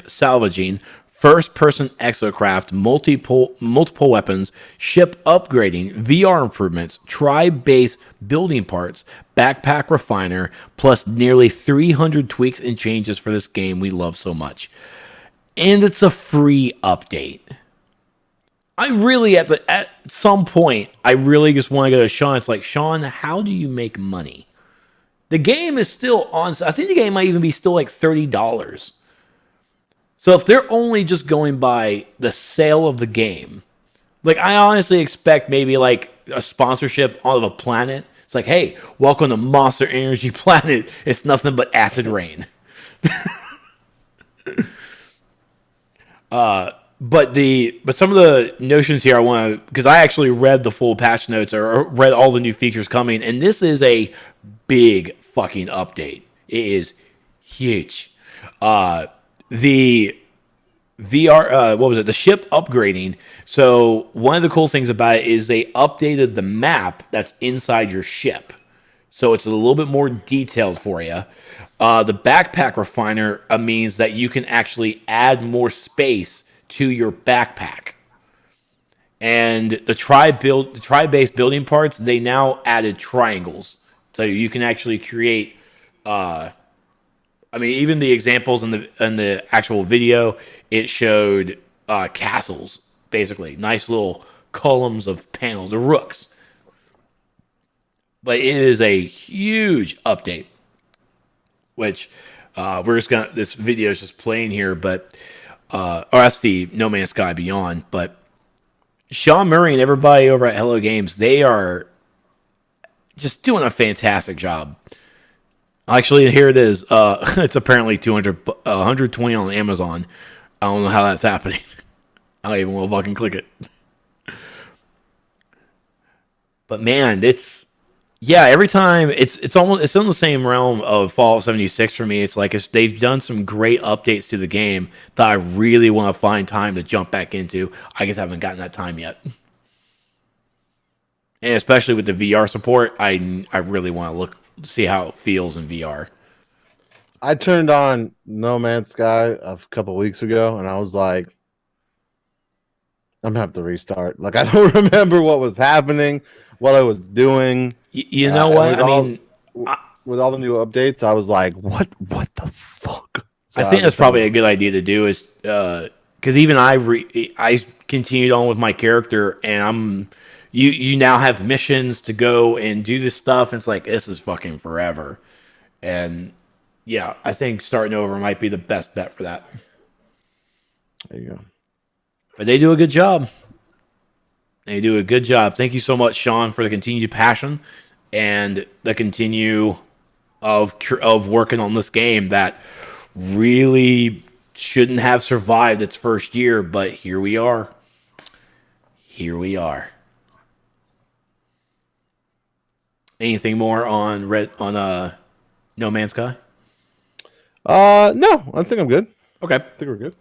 salvaging, first-person exocraft, multiple weapons, ship upgrading, VR improvements, tribe-based building parts, backpack refiner, plus nearly 300 tweaks and changes for this game we love so much. And it's a free update. I really, at some point, I really just want to go to Sean. It's like, Sean, how do you make money? The game is still on. I think the game might even be still like $30. So if they're only just going by the sale of the game, like I honestly expect maybe like a sponsorship of a planet. It's like, hey, welcome to Monster Energy Planet. It's nothing but acid rain. But some of the notions here I want to, because I actually read the full patch notes or read all the new features coming, and this is a big fucking update. It is huge. The VR, what was it? The ship upgrading. So one of the cool things about it is they updated the map that's inside your ship. So it's a little bit more detailed for you. The backpack refiner means that you can actually add more space to your backpack. And the tribe-based building parts, they now added triangles. So you can actually create even the examples in the actual video, it showed castles, basically. Nice little columns of panels, the rooks. But it is a huge update, which this video is just playing here, but or that's the No Man's Sky Beyond. But Sean Murray and everybody over at Hello Games, they are just doing a fantastic job. Actually, here it is. It's apparently 120 on Amazon. I don't know how that's happening. I don't even want to fucking click it. But man, every time it's in the same realm of Fallout 76 for me. It's like they've done some great updates to the game that I really want to find time to jump back into. I just haven't gotten that time yet. And especially with the VR support, I really want to see how it feels in VR. I turned on No Man's Sky a couple weeks ago, and I was like, I'm gonna have to restart. Like, I don't remember what was happening, what I was doing. You know what? With all the new updates, I was like, what the fuck? So I think that's probably a good idea to do, is because even I continued on with my character, and you now have missions to go and do this stuff, and it's like, this is fucking forever. And yeah, I think starting over might be the best bet for that. There you go. But they do a good job. They do a good job. Thank you so much, Sean, for the continued passion and the continue of working on this game that really shouldn't have survived its first year, but here we are. Here we are. Anything more on No Man's Sky? No, I think I'm good. Okay. I think we're good.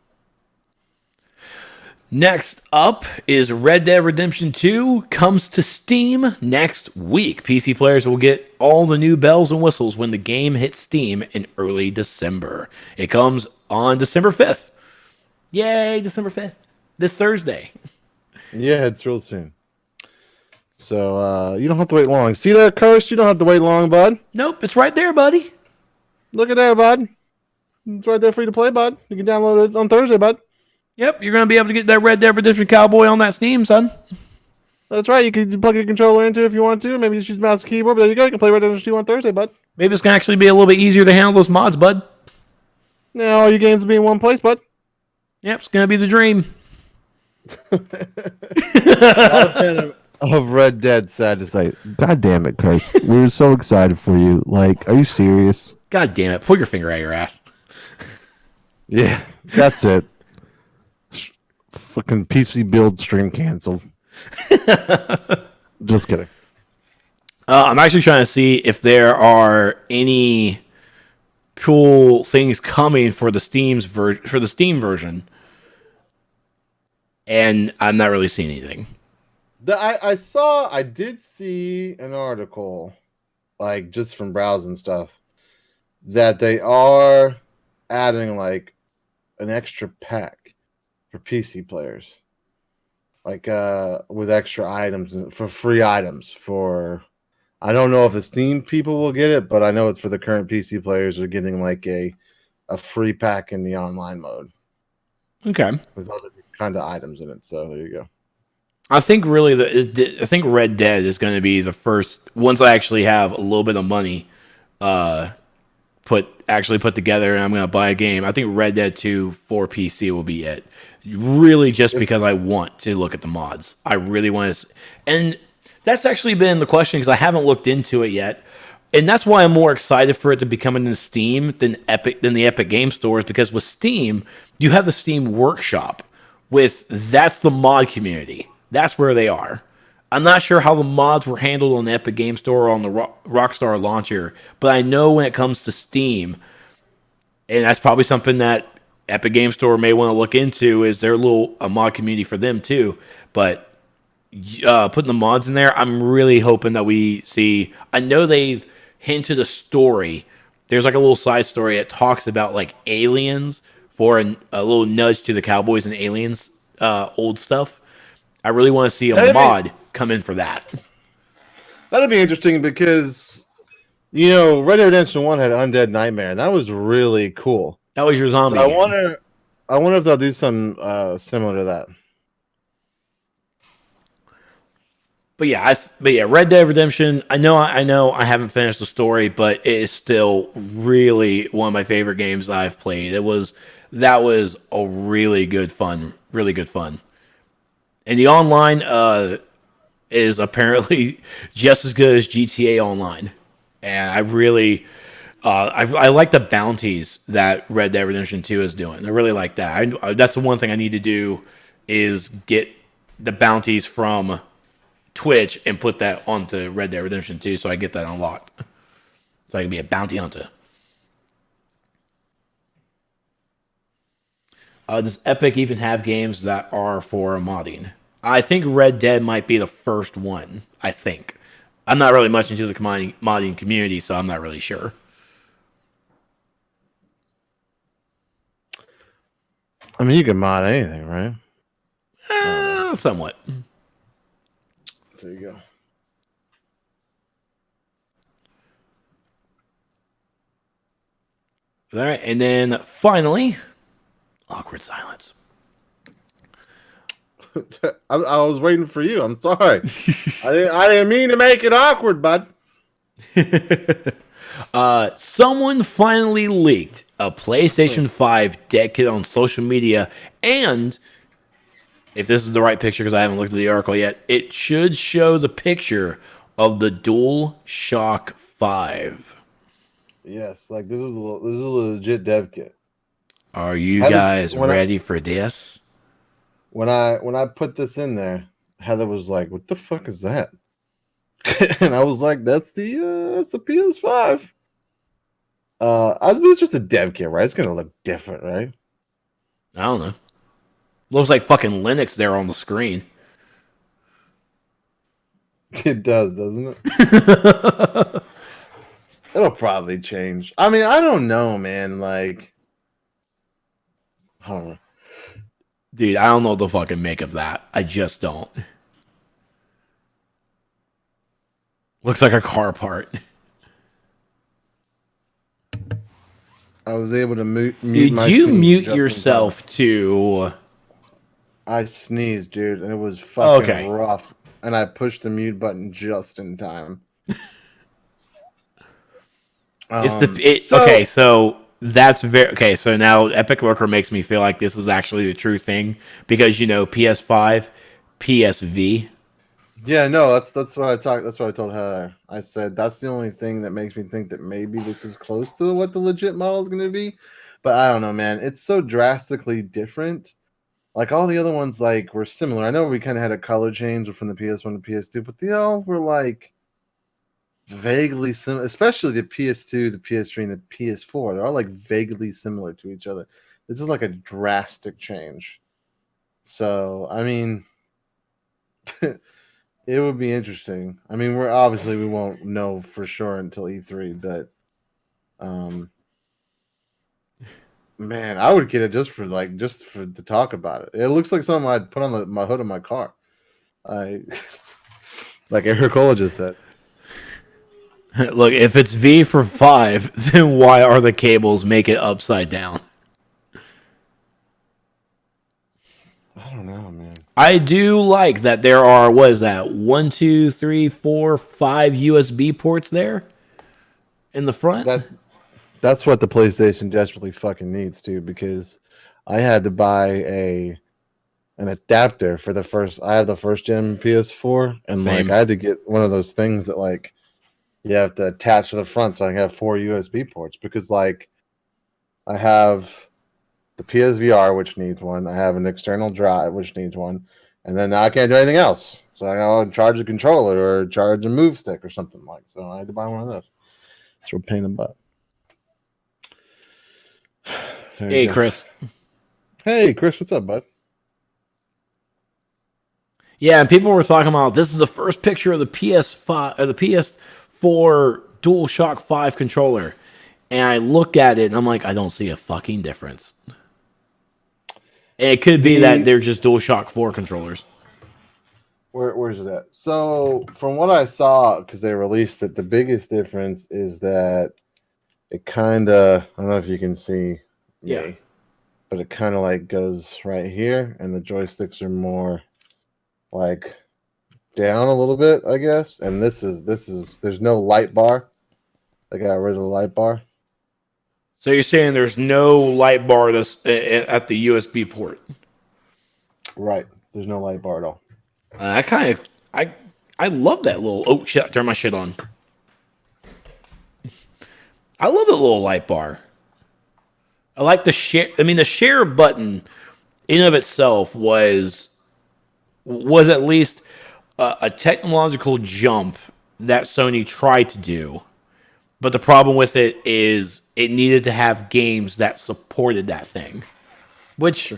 Next up is Red Dead Redemption 2 comes to Steam next week. PC players will get all the new bells and whistles when the game hits Steam in early December. It comes on December 5th. Yay, December 5th. This Thursday. Yeah, it's real soon. So you don't have to wait long. See that, Curse? You don't have to wait long, bud. Nope, it's right there, buddy. Look at that, bud. It's right there for you to play, bud. You can download it on Thursday, bud. Yep, you're going to be able to get that Red Dead Redemption Cowboy on that Steam, son. That's right. You can plug your controller into it if you want to. Maybe just use mouse and keyboard. But there you go. You can play Red Dead Redemption 2 on Thursday, bud. Maybe it's going to actually be a little bit easier to handle those mods, bud. Now all your games will be in one place, bud. Yep, it's going to be the dream. Not a fan of Red Dead, sad to say. God damn it, Chris. We were so excited for you. Like, are you serious? God damn it. Pull your finger out your ass. Yeah, that's it. Fucking PC build stream canceled. Just kidding. I'm actually trying to see if there are any cool things coming for the Steam version, and I'm not really seeing anything. I did see an article, like just from browsing stuff, that they are adding like an extra pack for PC players, like with extra items for free items for. I don't know if the Steam people will get it, but I know it's for the current PC players are getting like a free pack in the online mode. Okay, with other kind of items in it. So there you go. I think really I think Red Dead is going to be the first, once I actually have a little bit of money put together and I'm going to buy a game. I think Red Dead 2 for PC will be it. Really just because I want to look at the mods. I really want to, and that's actually been the question because I haven't looked into it yet. And that's why I'm more excited for it to be coming to Steam than the Epic Game Stores, because with Steam, you have the Steam Workshop. That's the mod community. That's where they are. I'm not sure how the mods were handled on the Epic Game Store or on the Rockstar launcher, but I know when it comes to Steam, and that's probably something that Epic Game Store may want to look into, is their little mod community for them too. But putting the mods in there, I'm really hoping that we see. I know they've hinted a story. There's like a little side story that talks about like aliens for a little nudge to the Cowboys and Aliens old stuff. I really want to see a mod come in for that. That'd be interesting because, Red Dead Redemption 1 had Undead Nightmare, and that was really cool. That was your zombie. So I wonder if they'll do something similar to that. But yeah, Red Dead Redemption. I know I haven't finished the story, but it is still really one of my favorite games that I've played. That was a really good fun. And the online is apparently just as good as GTA Online. And I really, I like the bounties that Red Dead Redemption 2 is doing. I really like that. That's the one thing I need to do is get the bounties from Twitch and put that onto Red Dead Redemption 2 so I get that unlocked. So I can be a bounty hunter. Does Epic even have games that are for modding? I think Red Dead might be the first one. I think. I'm not really much into the modding community, so I'm not really sure. I mean, you can mod anything, right? Somewhat. There you go. All right, and then finally, awkward silence. I was waiting for you. I'm sorry. I didn't mean to make it awkward, bud. Someone finally leaked a PlayStation 5 Dev Kit on social media, and if this is the right picture, because I haven't looked at the article yet, it should show the picture of the DualShock 5. Yes, like this is a legit dev kit. Are you guys ready for this? When I put this in there, Heather was like, "What the fuck is that?" And I was like, "That's the PS5." It's just a dev kit, right? It's gonna look different, right? I don't know. Looks like fucking Linux there on the screen. It does, doesn't it? It'll probably change. I mean, I don't know, man. Like, I don't know. Dude, I don't know what to fucking make of that. I just don't. Looks like a car part. I was able to mute Did my you sneeze mute just in yourself to... I sneezed, dude, and it was fucking Okay. rough. And I pushed the mute button just in time. Okay, so that's very... Okay, so now Epic Lurker makes me feel like this is actually the true thing. Because, you know, PS5, PSV... Yeah, no, that's what I talked. That's what I told Heather. I said that's the only thing that makes me think that maybe this is close to what the legit model is going to be, but I don't know, man. It's so drastically different. Like all the other ones, like were similar. I know we kind of had a color change from the PS1 to PS2, but they all were like vaguely similar. Especially the PS2, the PS3, and the PS4. They're all like vaguely similar to each other. This is like a drastic change. So I mean. It would be interesting. I mean, we won't know for sure until E3, but man, I would get it just for to talk about it. It looks like something I'd put on my hood of my car. Like Eric Cola just said. Look, if it's V for 5, then why are the cables make it upside down? I don't know, man. I do like that there are, what is that, 1, 2, 3, 4, 5 USB ports there in the front? That's what the PlayStation desperately fucking needs too, because I had to buy an adapter for I have the first gen PS4, and Same. like I had to get one of those things that like you have to attach to the front so I can have 4 USB ports, because like I have the PSVR, which needs one. I have an external drive, which needs one. And then now I can't do anything else. So I gotta charge a controller or charge a move stick or something like. So I had to buy one of those. It's a pain in the butt. Hey, Chris. Hey, Chris, what's up, bud? Yeah, and people were talking about this is the first picture of the PS5 or the PS4 DualShock 5 controller. And I look at it and I'm like, I don't see a fucking difference. And it could be that they're just DualShock 4 controllers. Where's it at? So, from what I saw, because they released it, the biggest difference is that it kind of, I don't know if you can see me, but it kind of like goes right here, and the joysticks are more like down a little bit, I guess. And this is, there's no light bar. They got rid of the light bar. So you're saying there's no light bar at the USB port? Right. There's no light bar at all. I love that little... Oh, shit. Turn my shit on. I love the little light bar. I like the share... I mean, the share button in of itself was at least a technological jump that Sony tried to do. But the problem with it is it needed to have games that supported that thing. Which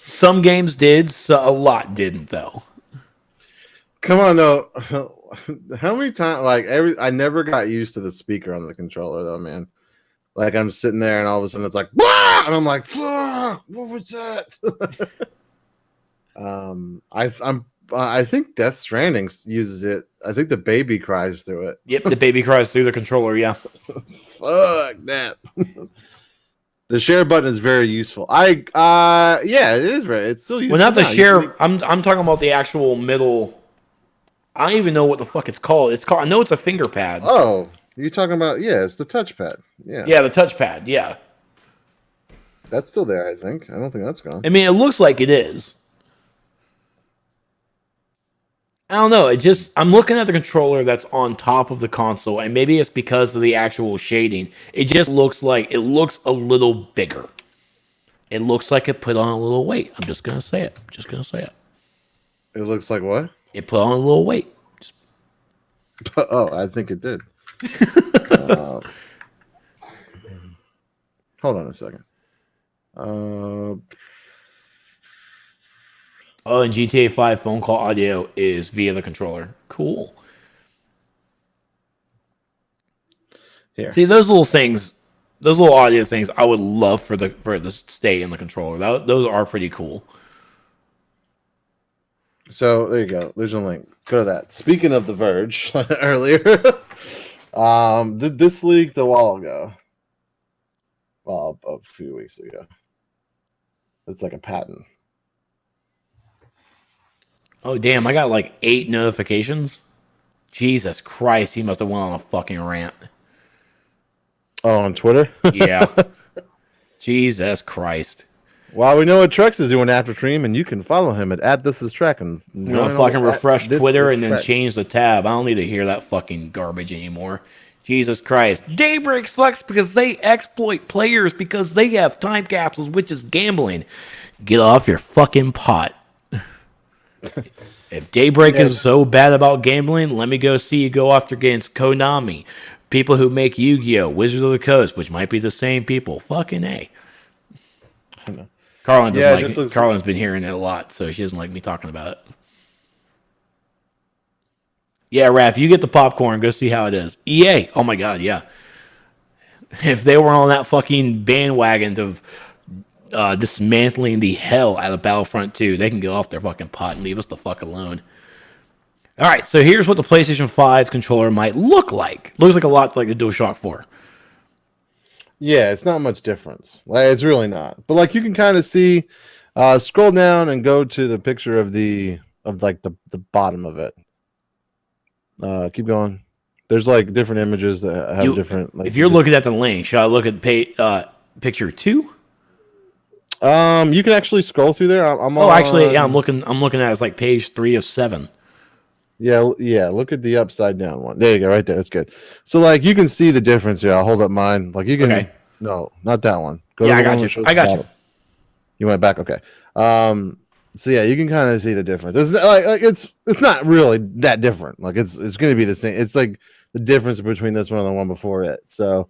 some games did, so a lot didn't, though. Come on, though. How many times, I never got used to the speaker on the controller, though, man. Like, I'm sitting there, and all of a sudden it's like, "Wah!" And I'm like, "Fuck, what was that?" I think Death Stranding uses it. I think the baby cries through it. Yep, the baby cries through the controller, yeah. Fuck that. The share button is very useful. Yeah, it is very. It's still useful. Well, not the share. I'm talking about the actual middle. I don't even know what the fuck it's called. I know it's a finger pad. Oh, you're talking about? Yeah, it's the touchpad. Yeah. Yeah, the touchpad. Yeah. That's still there, I think. I don't think that's gone. I mean, it looks like it is. I don't know. I'm looking at the controller that's on top of the console, and maybe it's because of the actual shading. It just looks a little bigger. It looks like it put on a little weight. I'm just gonna say it. It looks like what? It put on a little weight. Oh, I think it did. Hold on a second. Oh, and GTA 5 phone call audio is via the controller. Cool. Here. See, those little things, those little audio things, I would love for it to stay in the controller. Those are pretty cool. So there you go. There's a link. Go to that. Speaking of The Verge earlier, this leaked a while ago. Well, a few weeks ago. It's like a patent. Oh, damn. I got like 8 notifications. Jesus Christ. He must have went on a fucking rant. Oh, on Twitter? Yeah. Jesus Christ. Well, we know what Trex is doing after stream, and you can follow him at @ThisIsTrek. And I'm going to fucking refresh Twitter and then change the tab. I don't need to hear that fucking garbage anymore. Jesus Christ. Daybreak sucks because they exploit players because they have time capsules, which is gambling. Get off your fucking pot. If Daybreak is so bad about gambling, let me go see you go after against Konami. People who make Yu-Gi-Oh! Wizards of the Coast, which might be the same people. Fucking A. Carlin doesn't like Carlin's been hearing it a lot, so she doesn't like me talking about it. Yeah, Raph, you get the popcorn. Go see how it is. EA. Oh, my God, yeah. If they were on that fucking bandwagon of dismantling the hell out of Battlefront 2, they can get off their fucking pot and leave us the fuck alone. All right, so here's what the PlayStation 5 controller might look like. Looks like a lot like the DualShock 4. Yeah, it's not much difference. Like, it's really not. But like you can kind of see, scroll down and go to the picture of the bottom of it. Keep going. There's like different images that have different. Like, if you're looking at the link, should I look at picture 2? You can actually scroll through there. I'm looking at it's like page 3 of 7. Yeah. Look at the upside down one. There you go, right there. That's good. So like you can see the difference here. I'll hold up mine. Like you can. Okay. No, not that one. I got you. You went back. Okay. So yeah, you can kind of see the difference. It's like it's not really that different. Like it's going to be the same. It's like the difference between this one and the one before it. So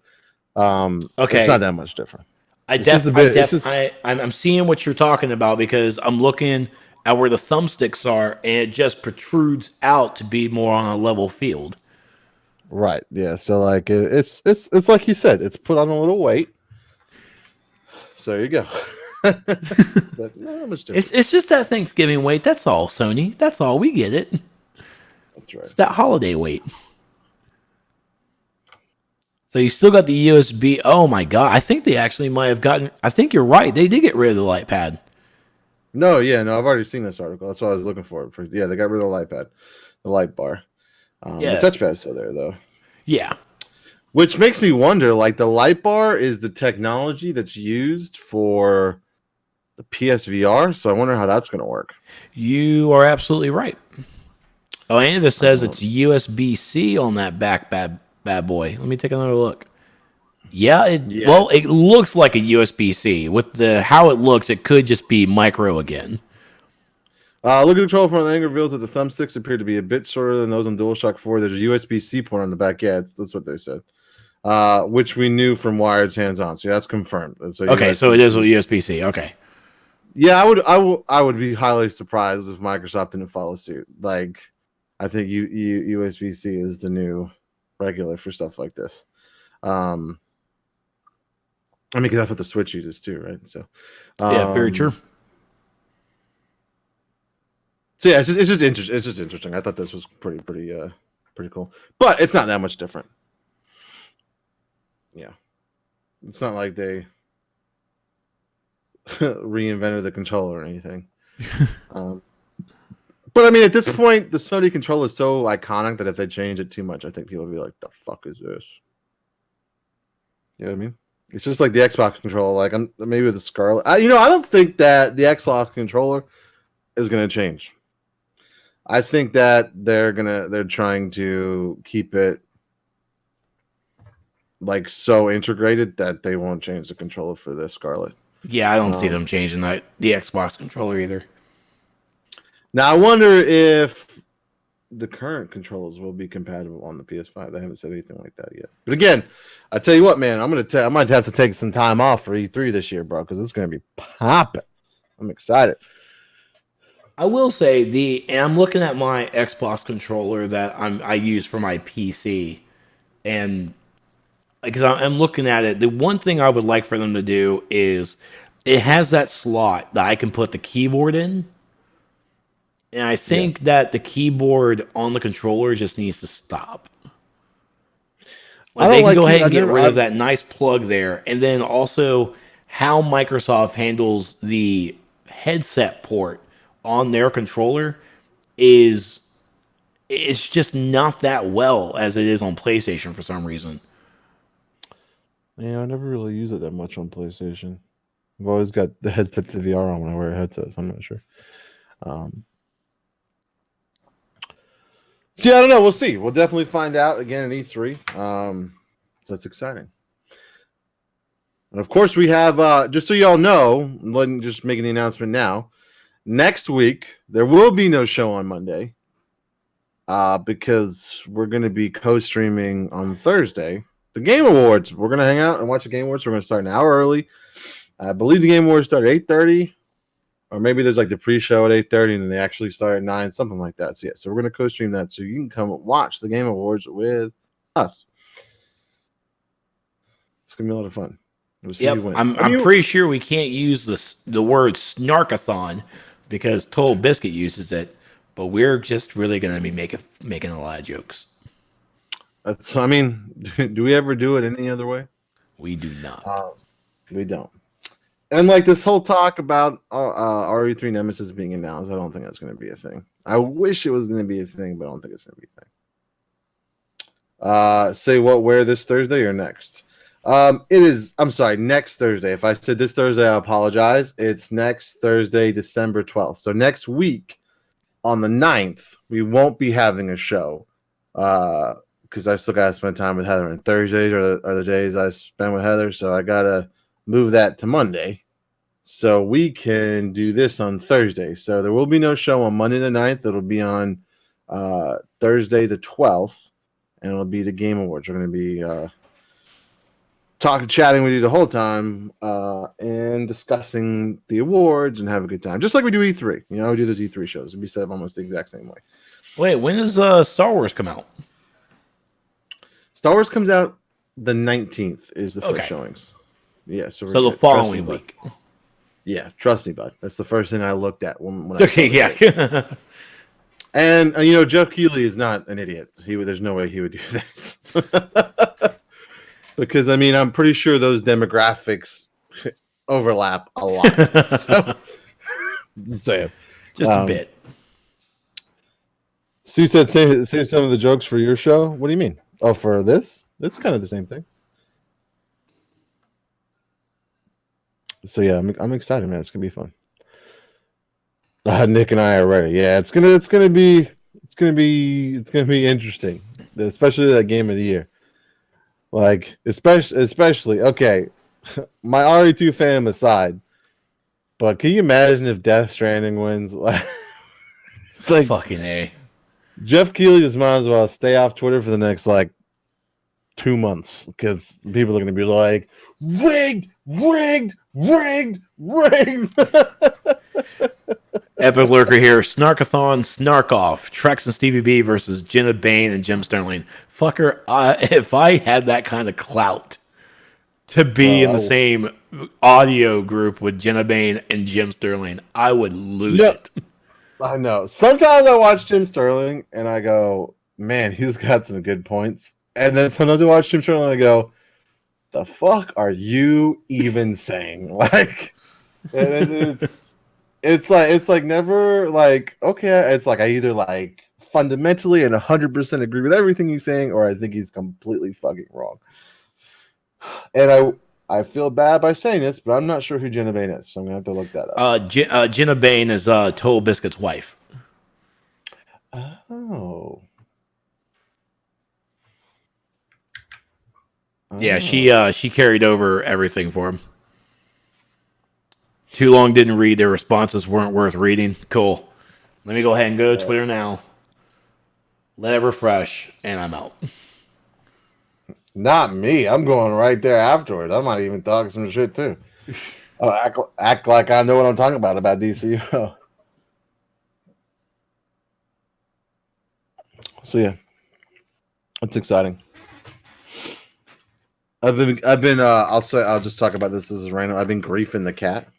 it's not that much different. I'm seeing what you're talking about because I'm looking at where the thumbsticks are, and it just protrudes out to be more on a level field. Right. Yeah. So like it's like you said, it's put on a little weight. So there you go. But not much different. It's just that Thanksgiving weight. That's all, Sony. That's all. We get it. That's right. It's that holiday weight. So you still got the USB. Oh my God. I think they actually might have gotten. I think you're right. They did get rid of the light pad. No, I've already seen this article. That's what I was looking for. Yeah, they got rid of the light pad, the light bar. The touchpad's still there though. Yeah. Which makes me wonder, like the light bar is the technology that's used for the PSVR, so I wonder how that's going to work. You are absolutely right. Oh, and it says it's USB-C on that back bad boy. Let me take another look. Well, it looks like a USB-C. With how it looks, it could just be micro again. Look at the controller from the angle reveals that the thumbsticks appear to be a bit shorter than those on DualShock 4. There's a USB-C port on the back. Yeah, that's what they said. Which we knew from Wired's hands-on. So that's confirmed. So it is a USB-C. Okay. Yeah, I would be highly surprised if Microsoft didn't follow suit. Like, I think USB-C is the new regular for stuff like this. Because that's what the Switch uses too, right? So, yeah, very true. So yeah, it's just interesting. It's just interesting. I thought this was pretty cool, but it's not that much different. Yeah, it's not like they reinvented the controller or anything. But I mean, at this point, the Sony controller is so iconic that if they change it too much, I think people will be like, "The fuck is this?" You know what I mean? It's just like the Xbox controller. Like maybe with the Scarlet. I don't think that the Xbox controller is going to change. I think that they're trying to keep it like so integrated that they won't change the controller for the Scarlet. Yeah, I don't see them changing the Xbox controller either. Now I wonder if the current controllers will be compatible on the PS5. They haven't said anything like that yet. But again, I tell you what, man, I might have to take some time off for E3 this year, bro, because it's going to be popping. I'm excited. I will say and I'm looking at my Xbox controller that I use for my PC, and because I'm looking at it, the one thing I would like for them to do is it has that slot that I can put the keyboard in, and I Yeah. think that the keyboard on the controller just needs to stop. I Like don't they can like go ahead and I've get never rid of I've, that nice plug there, and then also how Microsoft handles the headset port on their controller is it's just not that well as it is on PlayStation for some reason. I never really use it that much on PlayStation. I've always got the headset to VR on when I wear a headset, so I'm not sure. Um, so yeah, I don't know. We'll see. We'll definitely find out again at E3. So that's exciting. And of course, we have just so y'all know, just making the announcement now. Next week there will be no show on Monday, because we're going to be co-streaming on Thursday the Game Awards. We're going to hang out and watch the Game Awards. We're going to start an hour early. I believe the Game Awards start at 8:30. Or maybe there's like the pre-show at 8:30 and then they actually start at 9, something like that. So yeah, so we're gonna co-stream that so you can come watch the Game Awards with us. It's gonna be a lot of fun. We'll see who Yep, wins. I'm pretty sure we can't use the word snarkathon because Total Biscuit uses it, but we're just really gonna be making a lot of jokes. I mean, do we ever do it any other way? We do not. We don't. And like this whole talk about RE3 Nemesis being announced, I don't think that's going to be a thing. I wish it was going to be a thing, but I don't think it's going to be a thing. Say what, where this Thursday or next? It is, I'm sorry, next Thursday. If I said this Thursday, I apologize. It's next Thursday, December 12th. So next week on the 9th, we won't be having a show because I still got to spend time with Heather. And Thursdays are the days I spend with Heather, so I got to move that to Monday so we can do this on Thursday. So there will be no show on Monday the 9th. It'll be on Thursday the 12th, and it'll be the Game Awards. We're going to be chatting with you the whole time and discussing the awards and have a good time, just like we do E3. We do those E3 shows. It'll be set up almost the exact same way. Wait, when does Star Wars come out? Star Wars comes out the 19th is the first Okay. showings. Yeah, so the following week. Yeah, trust me, bud. That's the first thing I looked at when Okay, yeah. And Jeff Keighley is not an idiot. There's no way he would do that. Because I'm pretty sure those demographics overlap a lot. So Just a bit. So you said say some of the jokes for your show. What do you mean? Oh, for this? That's kind of the same thing. So yeah, I'm excited, man. It's gonna be fun. Nick and I are ready. Yeah, it's gonna be interesting, especially that game of the year. Like especially okay, my RE2 fandom aside, but can you imagine if Death Stranding wins? Like Fucking A. Jeff Keighley just might as well stay off Twitter for the next 2 months because people are gonna be like rigged. Epic Lurker here. Snarkathon, Snark Off. Trex and Stevie B versus Jenna Bane and Jim Sterling. Fucker, if I had that kind of clout to be in the same audio group with Jenna Bane and Jim Sterling, I would lose it. I know. Sometimes I watch Jim Sterling and I go, man, he's got some good points. And then sometimes I watch Jim Sterling and I go, the fuck are you even saying? It's like never okay. It's like I either fundamentally and 100% agree with everything he's saying, or I think he's completely fucking wrong. And I feel bad by saying this, but I'm not sure who Jenna Bane is, so I'm gonna have to look that up. Jenna Bane is Total Biscuit's wife. Oh. Yeah, she carried over everything for him. Too long didn't read. Their responses weren't worth reading. Cool. Let me go ahead and go to Twitter now. Let it refresh, and I'm out. Not me. I'm going right there afterwards. I might even talk some shit too. Oh, act like I know what I'm talking about DC. So yeah, it's exciting. I've been. I'll just talk about this as random. I've been griefing the cat.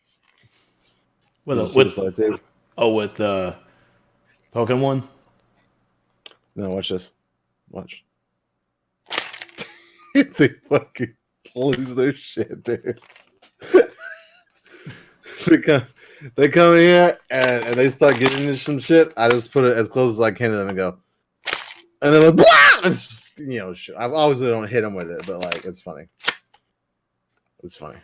With the Pokemon one. No, watch this. Watch. They fucking lose their shit, dude. They come in here and they start getting into some shit. I just put it as close as I can to them and go, and they're like, "Wow!" It's just, shit. I always don't hit them with it, but like, it's funny. It's funny.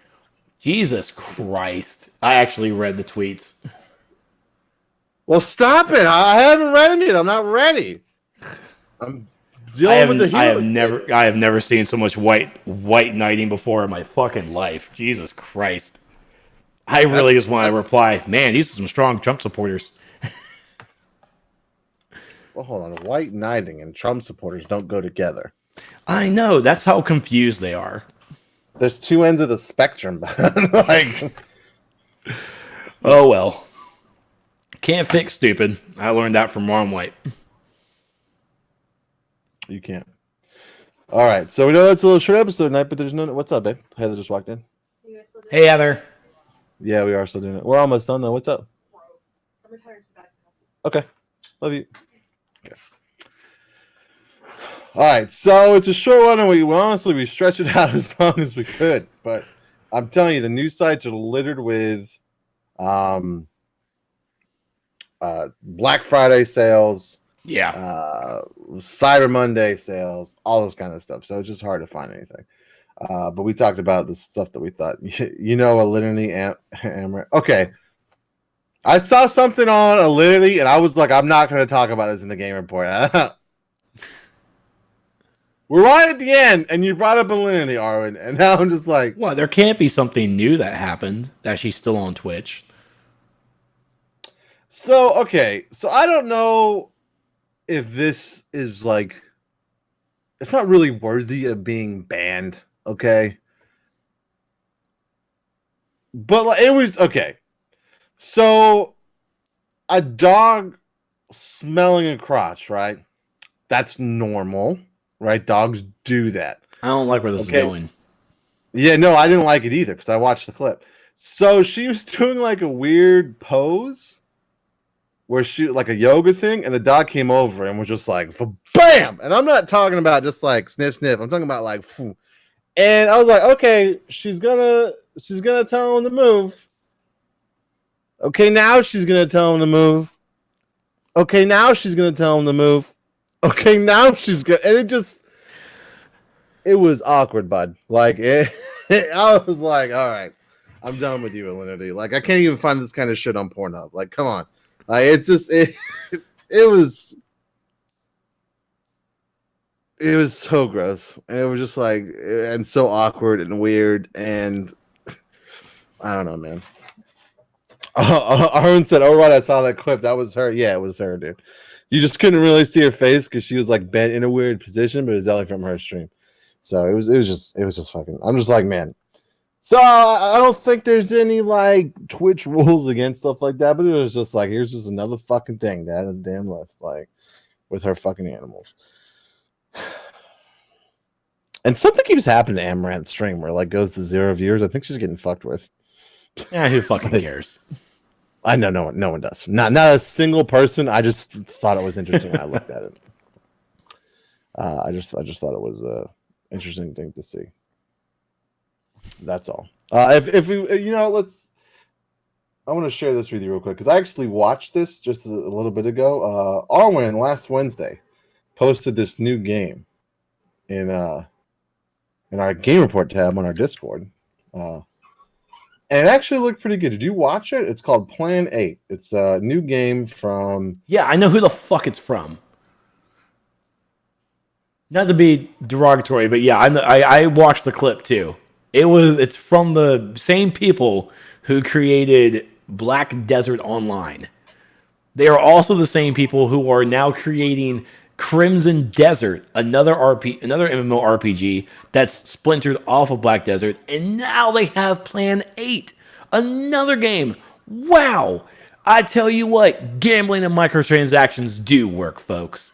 Jesus Christ! I actually read the tweets. Well, stop it! I haven't read it yet. I'm not ready. I'm dealing with the heroes. I have never seen so much white knighting before in my fucking life. Jesus Christ! I really just want to reply, man, these are some strong Trump supporters. Well, hold on. White knighting and Trump supporters don't go together. I know. That's how confused they are. There's two ends of the spectrum. Like, oh, well. Can't fix stupid. I learned that from Ron White. You can't. All right. So we know it's a little short episode tonight, but there's no... What's up, babe? Heather just walked in. Hey, Heather. Yeah, we are still doing it. We're almost done, though. What's up? I'm retired. Okay. Love you. Okay. All right. So it's a short one, and we stretched it out as long as we could. But I'm telling you, the news sites are littered with Black Friday sales. Yeah. Cyber Monday sales, all this kind of stuff. So it's just hard to find anything. But we talked about the stuff that we thought, Alinity Amaranth. Okay. I saw something on Alinity and I was like, I'm not going to talk about this in the game report. We're right at the end and you brought up Alinity, Arwen. And now I'm just like, well, there can't be something new that happened that she's still on Twitch. So, okay. So I don't know if this is like, it's not really worthy of being banned. Okay. But like, it was okay. So a dog smelling a crotch, right? That's normal, right? Dogs do that. I don't like where this is going. Yeah, no, I didn't like it either because I watched the clip. So she was doing like a weird pose where she, like a yoga thing, and the dog came over and was just like, bam! And I'm not talking about just like sniff, sniff. I'm talking about like, phew. And I was like, okay, she's gonna tell him to move. Okay, now she's gonna tell him to move. Okay, now she's gonna tell him to move. Okay, now she's gonna, and it was awkward, bud. Like I was like, all right, I'm done with you, Alinity. Like I can't even find this kind of shit on Pornhub. Like, come on. Like it's just it was so gross. And it was just like, and so awkward and weird. And I don't know, man. Arwen said, oh, right, I saw that clip. That was her. Yeah, it was her, dude. You just couldn't really see her face because she was like bent in a weird position, but it was only from her stream. So it was just fucking, I'm just like, man. So I don't think there's any like Twitch rules against stuff like that, but it was just like, here's just another fucking thing that on the damn list, like with her fucking animals. And something keeps happening to Amaranth's stream where it like goes to 0 viewers. I think she's getting fucked with. Yeah, who fucking cares? I know no one does. Not a single person. I just thought it was interesting when I looked at it. I just thought it was a interesting thing to see. That's all. If we let's. I want to share this with you real quick because I actually watched this just a little bit ago. Arwen last Wednesday posted this new game in our game report tab on our Discord. And it actually looked pretty good. Did you watch it? It's called Plan 8. It's a new game from... Yeah, I know who the fuck it's from. Not to be derogatory, but yeah, I watched the clip too. It's from the same people who created Black Desert Online. They are also the same people who are now creating Crimson Desert, another MMORPG that's splintered off of Black Desert, and now they have Plan 8, another game. Wow! I tell you what, gambling and microtransactions do work, folks.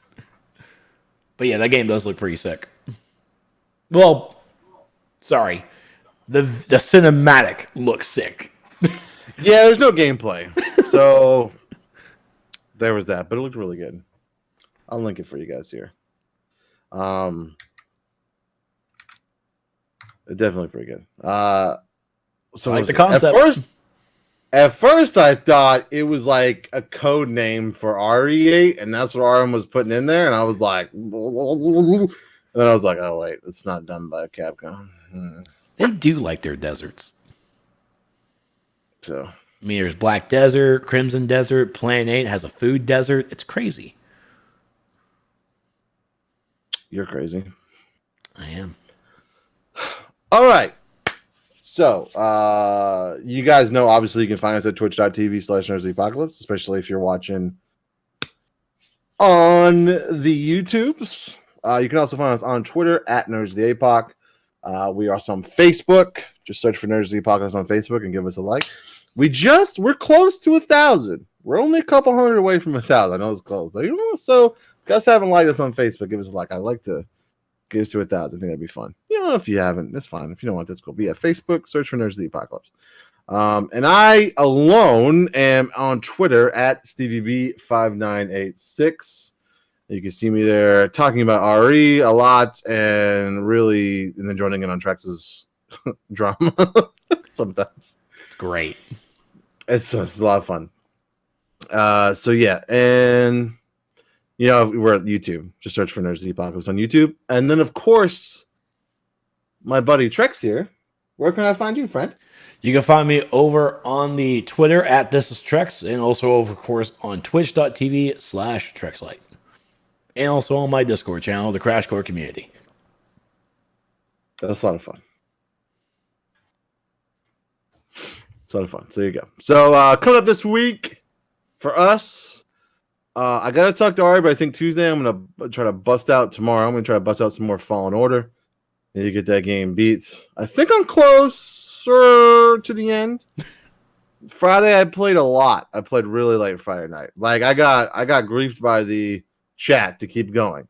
But yeah, that game does look pretty sick. Well, sorry. The cinematic looks sick. Yeah, there's no gameplay. So there was that, but it looked really good. I'll link it for you guys here. It definitely pretty good. So I like the concept. At first I thought it was like a code name for RE8, and that's what RM was putting in there, and I was like, and then I was like, oh wait, it's not done by Capcom. They do like their deserts. So I mean, there's Black Desert, Crimson Desert, Planet 8 has a food desert. It's crazy. you're crazy. I am. All right. So, you guys know, obviously, you can find us at twitch.tv/NerdsTheApocalypse, especially if you're watching on the YouTubes. You can also find us on Twitter at NerdsTheApoc. We are also on Facebook. Just search for Nerds the Apocalypse on Facebook and give us a like. We're close to 1,000. We're only a couple hundred away from 1,000. I know it's close, but so if you guys haven't liked us on Facebook, give us a like. I'd like to get us to 1,000. I think that'd be fun. If you haven't, that's fine. If you don't want, that's cool. But yeah, Facebook, search for Nerds the Apocalypse. And I alone am on Twitter at Stevie B5986. You can see me there talking about RE a lot and then joining in on Trex's drama sometimes. It's great. It's a lot of fun. So yeah, and we're at YouTube. Just search for Nerds the Apocalypse on YouTube. And then of course, my buddy Trex here. Where can I find you, friend? You can find me over on the Twitter at This Is Trex, and also over, of course, on twitch.tv/TrexLite. And also on my Discord channel, the Crash Core Community. That's a lot of fun. It's a lot of fun. So there you go. So coming up this week for us, I got to talk to Ari, but I think Tuesday I'm going to try to bust out tomorrow. I'm going to try to bust out some more Fallen Order. Need to get that game beat. I think I'm closer to the end. Friday I played a lot. I played really late Friday night. Like I got griefed by the chat to keep going.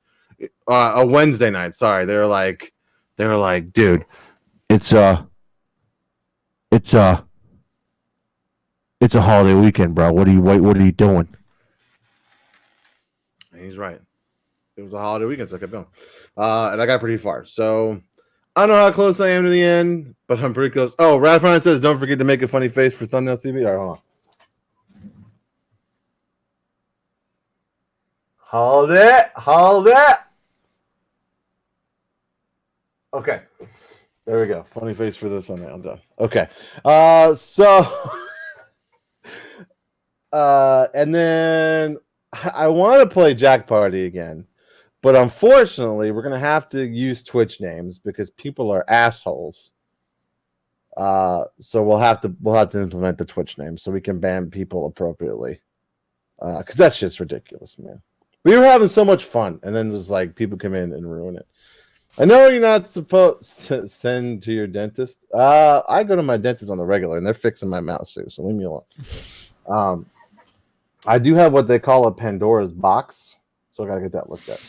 A Wednesday night, sorry. They were like, dude, it's a holiday weekend, bro. What are you doing? And he's right. It was a holiday weekend, so I kept going. And I got pretty far. So I don't know how close I am to the end, but I'm pretty close. Oh, Radfron says, don't forget to make a funny face for Thumbnail TV. All right, hold on. Hold it. Okay. There we go. Funny face for the thumbnail. I'm done. Okay. And then I want to play Jack Party again. But unfortunately, we're going to have to use Twitch names because people are assholes. So we'll have to implement the Twitch names so we can ban people appropriately. Because that's just ridiculous, man. We were having so much fun, and then there's like people come in and ruin it. I know you're not supposed to send to your dentist. I go to my dentist on the regular, and they're fixing my mouth too, so leave me alone. I do have what they call a Pandora's box, so I gotta get that looked at.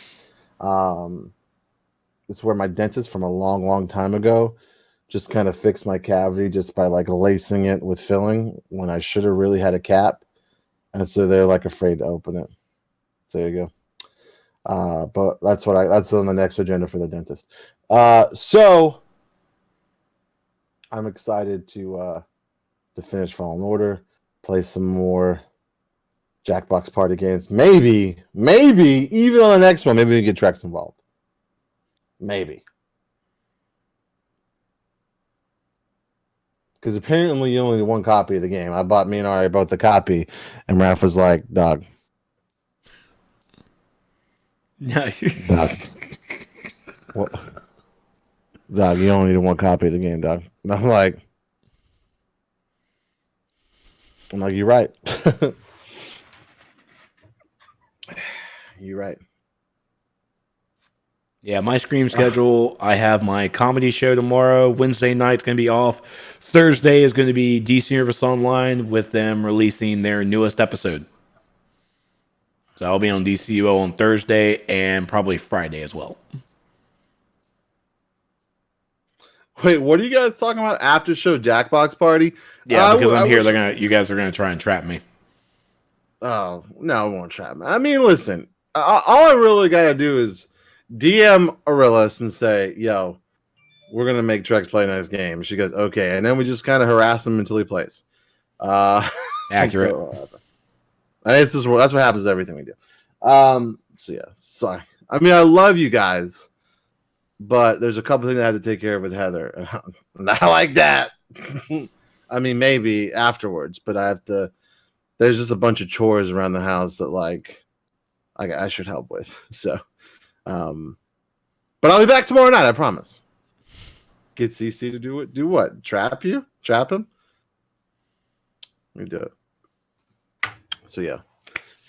It's where my dentist from a long, long time ago just kind of fixed my cavity just by like lacing it with filling when I should have really had a cap, and so they're like afraid to open it. So there you go. But that's on the next agenda for the dentist. So I'm excited to finish Fallen Order, play some more Jackbox Party games. Maybe even on the next one, maybe we get Trex involved. Maybe. Because apparently you only need one copy of the game. Me and Ari bought the copy, and Raph was like, dog. Dog. What? Dog, you only need one copy of the game, dog. And I'm like, you're right. You're right. Yeah, my Scream schedule, I have my comedy show tomorrow. Wednesday night's going to be off. Thursday is going to be DC Universe Online with them releasing their newest episode. So I'll be on DCUO on Thursday and probably Friday as well. Wait, what are you guys talking about? After show Jackbox party? Yeah, because I'm here. You guys are gonna try and trap me. Oh no, it won't trap me. I mean, listen. All I really gotta do is DM Arillis and say, "Yo, we're gonna make Trex play next game." She goes, "Okay," and then we just kind of harass him until he plays. Accurate. That's what happens to everything we do. So yeah, sorry. I mean, I love you guys, but there's a couple things I had to take care of with Heather. Not like that. I mean, maybe afterwards, but I have to. There's just a bunch of chores around the house that I should help with. So, but I'll be back tomorrow night. I promise. Get CC to do it. Do what? Trap you? Trap him? We do it. So yeah,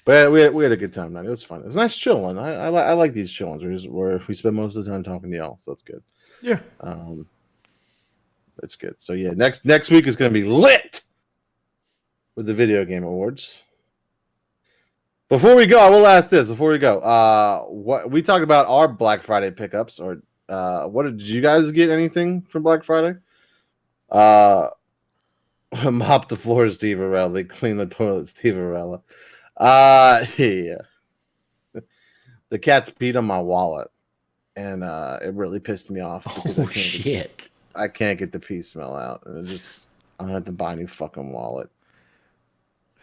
but we had a good time tonight. It was fun. It was nice chilling. I like these chill ones where we spend most of the time talking to y'all. So that's good. Yeah. That's good. So yeah, next week is going to be lit with the video game awards. Before we go, I will ask this. Before we go, what we talked about our Black Friday pickups, or what did you guys get anything from Black Friday? Mop the floor, Steve Arella. Clean the toilet, Steve Arella. Yeah. The cats peed on my wallet, and it really pissed me off because I can't get the pee smell out, and I had to buy a new fucking wallet.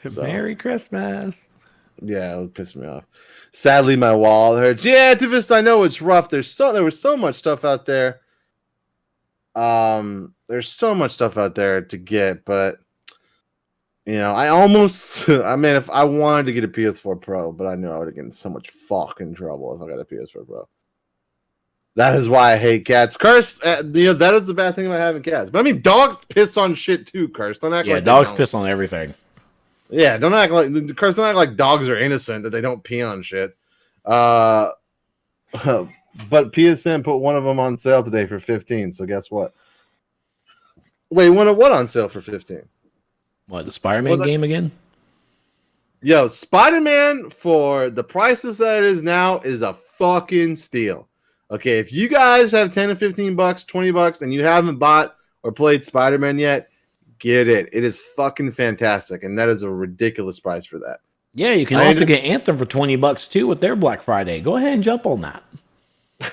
So, Merry Christmas. Yeah, it would piss me off. Sadly, my wallet hurts. Yeah, Activist, I know it's rough. There was so much stuff out there. There's so much stuff out there to get, but I mean, if I wanted to get a PS4 Pro, but I knew I would have gotten so much fucking trouble if I got a PS4 Pro. That is why I hate cats. Curse, that is the bad thing about having cats. But I mean, dogs piss on shit too. Curse, don't act like dogs piss on everything. Yeah, don't act like dogs are innocent that they don't pee on shit. But PSN put one of them on sale today for $15. So guess what? Wait, one of what on sale for $15? What, the Spider-Man game again? Yo, Spider-Man for the prices that it is now is a fucking steal. Okay, if you guys have $10 to $15, $20, and you haven't bought or played Spider-Man yet, get it. It is fucking fantastic, and that is a ridiculous price for that. Yeah, you can also get Anthem for $20 too with their Black Friday. Go ahead and jump on that.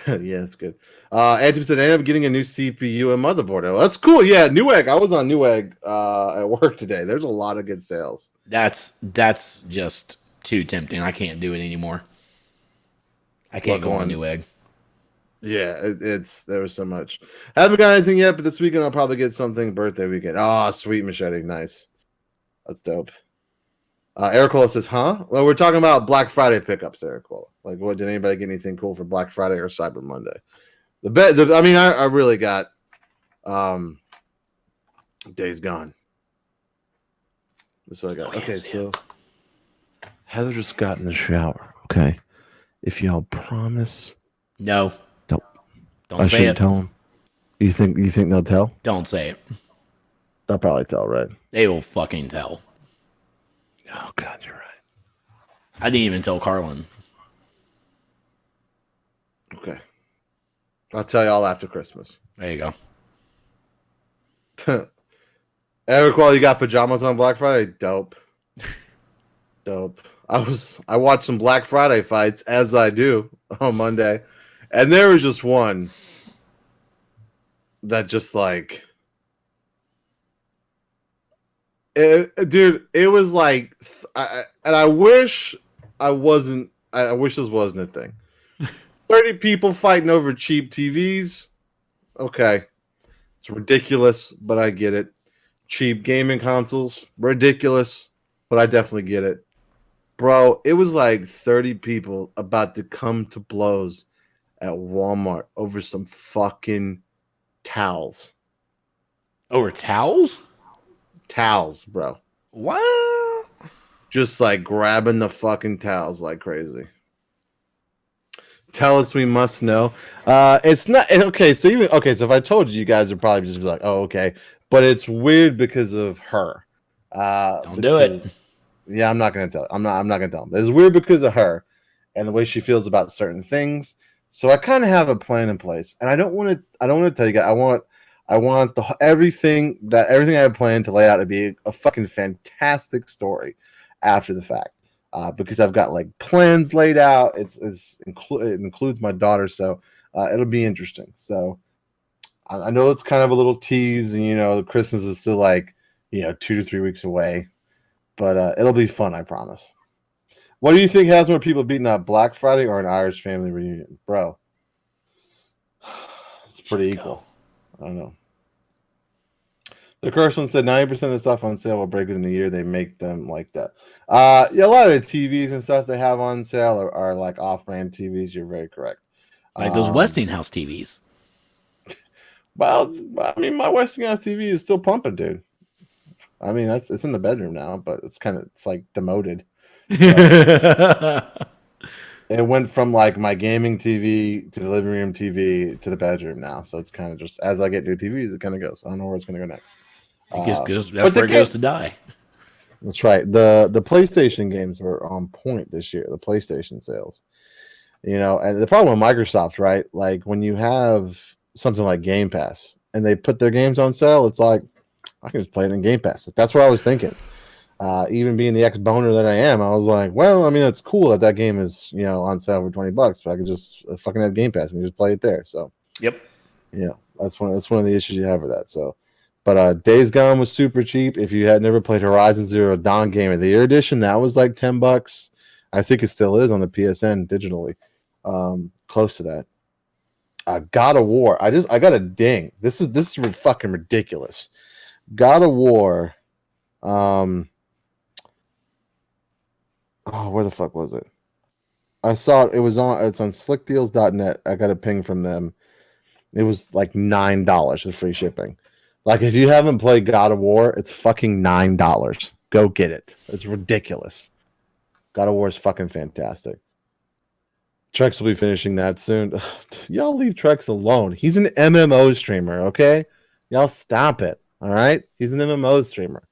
Yeah, that's good. Andrew said I ended up getting a new CPU and motherboard. Oh, that's cool. Yeah, Newegg. I was on Newegg at work today. There's a lot of good sales. That's just too tempting. I can't do it anymore. I can't go on Newegg. Yeah, there was so much. Haven't got anything yet, but this weekend I'll probably get something birthday weekend. Oh, sweet machete, nice. That's dope. Eric Cola says, huh? Well, we're talking about Black Friday pickups, Eric Cola. Like, what did anybody get anything cool for Black Friday or Cyber Monday? I really got Days Gone. That's what I got. Okay, so Heather just got in the shower. Okay, if y'all promise, no, don't I say it. Tell them. You think they'll tell? Don't say it. They'll probably tell, right? They will fucking tell. Oh God, you're right. I didn't even tell Carlin. Okay, I'll tell y'all after Christmas. There you go. Eric, while you got pajamas on Black Friday, dope. Dope. I watched some Black Friday fights, as I do, on Monday, and there was just one that just like, dude, it was like, I wish I wasn't. I wish this wasn't a thing. 30 people fighting over cheap TVs. Okay, it's ridiculous, but I get it. Cheap gaming consoles, ridiculous, but I definitely get it. Bro, it was like 30 people about to come to blows at Walmart over some fucking towels. Over towels? Towels, bro. What? Just like grabbing the fucking towels like crazy. Tell us we must know. It's not okay. So if I told you, you guys would probably just be like, "Oh, okay." But it's weird because of her. Don't do it. Yeah, I'm not gonna tell. I'm not gonna tell him. It's weird because of her and the way she feels about certain things. So I kind of have a plan in place, and I don't want to. I don't want to tell you guys. I want everything I have planned to lay out to be a fucking fantastic story after the fact. Because I've got like plans laid out. It includes my daughter, so it'll be interesting. So I know it's kind of a little tease, and Christmas is still like 2 to 3 weeks away, but it'll be fun. I promise. What do you think has more people beating out Black Friday or an Irish family reunion, bro? It's pretty equal. I don't know. The first one said 90% of the stuff on sale will break within the year. They make them like that. Yeah, a lot of the TVs and stuff they have on sale are like off-brand TVs. You're very correct. Like those Westinghouse TVs. Well, I mean, my Westinghouse TV is still pumping, dude. I mean, it's in the bedroom now, but it's like demoted. So, it went from like my gaming TV to the living room TV to the bedroom now. So it's kind of just as I get new TVs, it kind of goes. I don't know where it's going to go next. That's where it goes to die. That's right. The PlayStation games were on point this year. The PlayStation sales, and the problem with Microsoft, right? Like when you have something like Game Pass and they put their games on sale, it's like I can just play it in Game Pass. That's what I was thinking. Even being the ex-boner that I am, I was like, well, I mean, it's cool that game is on sale for $20, but I could just fucking have Game Pass and just play it there. So yep, that's one of the issues you have with that. So. But Days Gone was super cheap. If you had never played Horizon Zero Dawn Game of the Year edition, that was like $10. I think it still is on the PSN digitally. Close to that. God of War. I got a ding. This is fucking ridiculous. God of War. Where the fuck was it? I saw it's on slickdeals.net. I got a ping from them. It was like $9 with free shipping. Like, if you haven't played God of War, it's fucking $9. Go get it. It's ridiculous. God of War is fucking fantastic. Trex will be finishing that soon. Y'all leave Trex alone. He's an MMO streamer, okay? Y'all stop it, all right? He's an MMO streamer.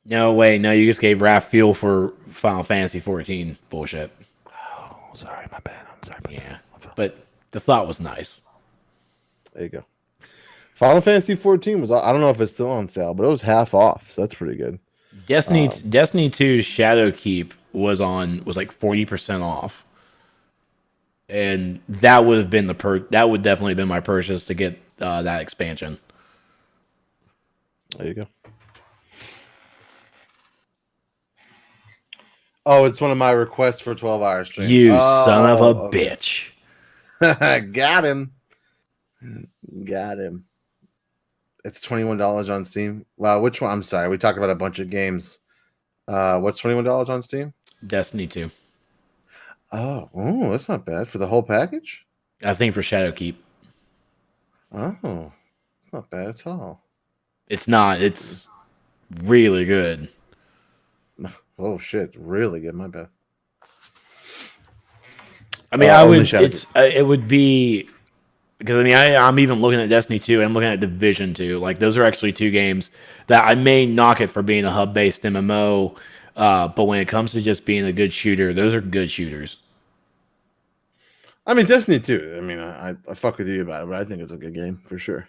No, wait. No, you just gave Raph fuel for Final Fantasy 14 bullshit. Oh, sorry. My bad. I'm sorry. Yeah, but the thought was nice. There you go. Final Fantasy 14 was, I don't know if it's still on sale, but it was half off, so that's pretty good. Destiny 2's Shadowkeep was like 40% off. And that would have been that would definitely have been my purchase to get that expansion. There you go. Oh, it's one of my requests for 12-hour stream. You son of a bitch. Got him. Got him. It's $21 on Steam. Wow, which one? I'm sorry. We talked about a bunch of games. What's $21 on Steam? Destiny 2. Oh, that's not bad. For the whole package? I think for Shadowkeep. Oh, it's not bad at all. It's not. It's really good. Oh, shit. Really good. My bad. I mean, it would be... Because, I mean, I'm even looking at Destiny 2 and I'm looking at Division 2. Like, those are actually two games that I may knock it for being a hub-based MMO, but when it comes to just being a good shooter, those are good shooters. I mean, Destiny 2, I mean, I fuck with you about it, but I think it's a good game for sure.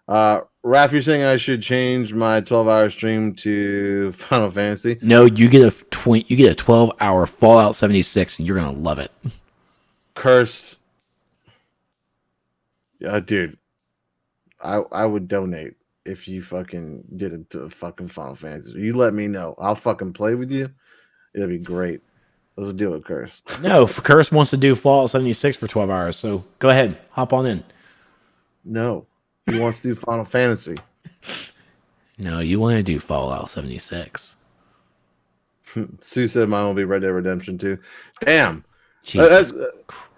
Raph, you're saying I should change my 12-hour stream to Final Fantasy? No, you get a 12-hour Fallout 76, and you're going to love it. Cursed. Yeah, dude, I would donate if you fucking did it to fucking Final Fantasy. You let me know. I'll fucking play with you. It'll be great. Let's deal with Curse. No, Curse wants to do Fallout 76 for 12 hours, so go ahead. Hop on in. No, he wants to do Final Fantasy. No, you want to do Fallout 76. Sue said mine will be Red Dead Redemption 2. Damn. Jesus.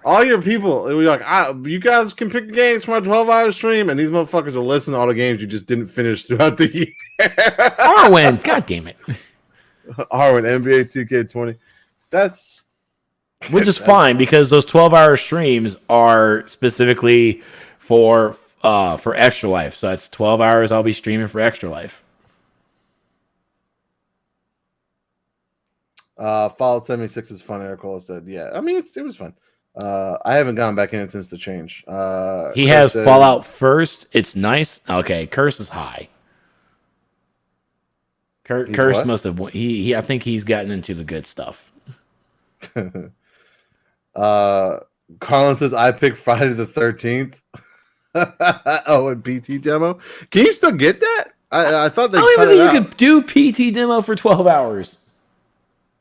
All your people, we're like, you guys can pick the games for my 12-hour stream, and these motherfuckers will listen to all the games you just didn't finish throughout the year. Arwen, god damn it. Arwen, NBA 2K20. Which is fine, because those 12-hour streams are specifically for Extra Life. So it's 12 hours I'll be streaming for Extra Life. Fallout 76 is fun. Ericola said, yeah. I mean, it was fun. I haven't gone back in it since the change. He has Fallout first. It's nice. Okay, Curse is high. Curse must have. He. I think he's gotten into the good stuff. Carlin says, I picked Friday the 13th. Oh, and PT demo. Can you still get that? I thought they cut it out. You could do PT demo for 12 hours.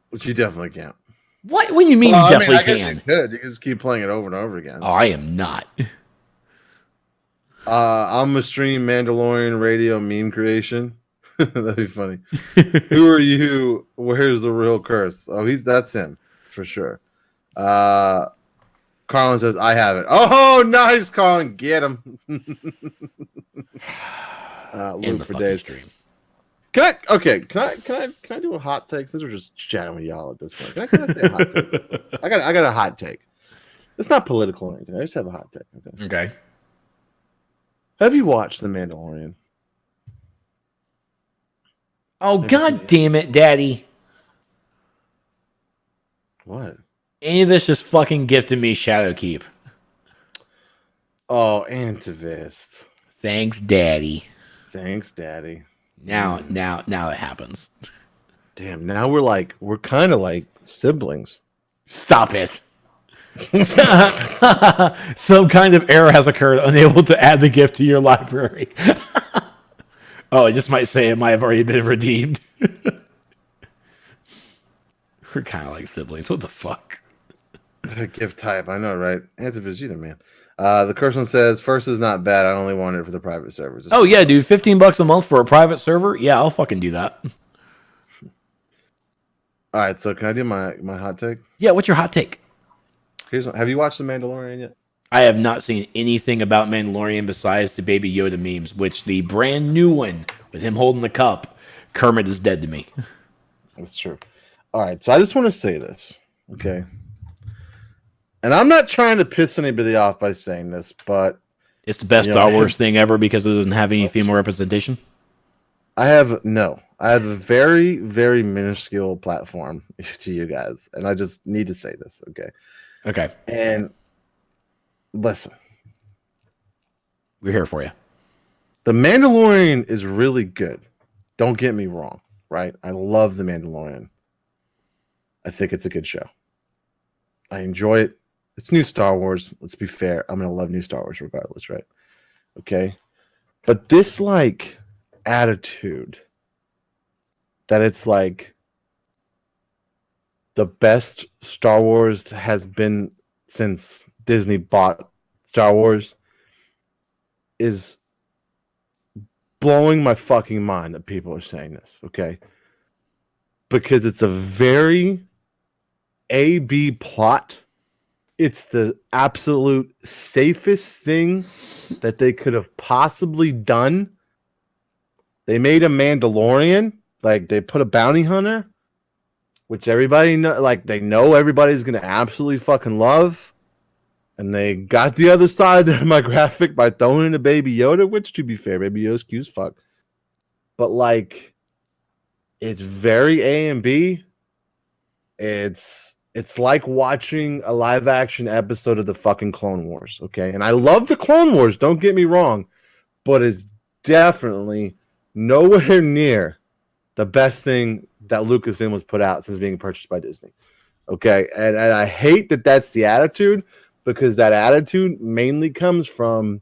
Which you definitely can't. What do you mean you definitely can? You could. You can just keep playing it over and over again. Oh, I am not. I'm gonna stream Mandalorian radio meme creation. That'd be funny. Who are you? Where's the real Curse? Oh, that's him for sure. Carlin says, I have it. Oh, nice, Carlin. Get him. Loot for days. Stream. Can I do a hot take? Since we're just chatting with y'all at this point. Can I say a hot take? I got a hot take. It's not political or anything. I just have a hot take. Okay. Have you watched The Mandalorian? Oh, god damn it, Daddy. What? Any of this just fucking gifted me Shadowkeep. Oh, Antivist. Thanks, Daddy. Thanks, Daddy. Now it happens. Damn, now we're kind of like siblings. Stop it. Some kind of error has occurred, unable to add the gift to your library. Oh, I just might say it might have already been redeemed. We're kind of like siblings. What the fuck? Gift type, I know, right? Antivist, you the man. The Curse one says, first is not bad. I only want it for the private servers. Oh, yeah, dude. $15 a month for a private server? Yeah, I'll fucking do that. All right, so can I do my hot take? Yeah, what's your hot take? Have you watched The Mandalorian yet? I have not seen anything about Mandalorian besides the Baby Yoda memes, which the brand new one with him holding the cup, Kermit is dead to me. That's true. All right, so I just want to say this, okay? And I'm not trying to piss anybody off by saying this, but it's the best Star Wars thing ever because it doesn't have any female representation. I have a very, very minuscule platform to you guys, and I just need to say this, okay? Okay. And listen, we're here for you. The Mandalorian is really good. Don't get me wrong, right? I love The Mandalorian. I think it's a good show. I enjoy it. It's new Star Wars. Let's be fair. I'm going to love new Star Wars regardless, right? Okay. But this attitude that it's like the best Star Wars has been since Disney bought Star Wars is blowing my fucking mind that people are saying this, okay? Because it's a very A-B plot. It's the absolute safest thing that they could have possibly done. They made a Mandalorian, they put a bounty hunter, which everybody they know everybody's gonna absolutely fucking love. And they got the other side of my graphic by throwing in a Baby Yoda, which, to be fair, Baby Yoda's cute as fuck. But it's very A and B. It's like watching a live action episode of the fucking Clone Wars, okay? And I love the Clone Wars, don't get me wrong, but it's definitely nowhere near the best thing that Lucasfilm has put out since being purchased by Disney, okay? And I hate that that's the attitude, because that attitude mainly comes from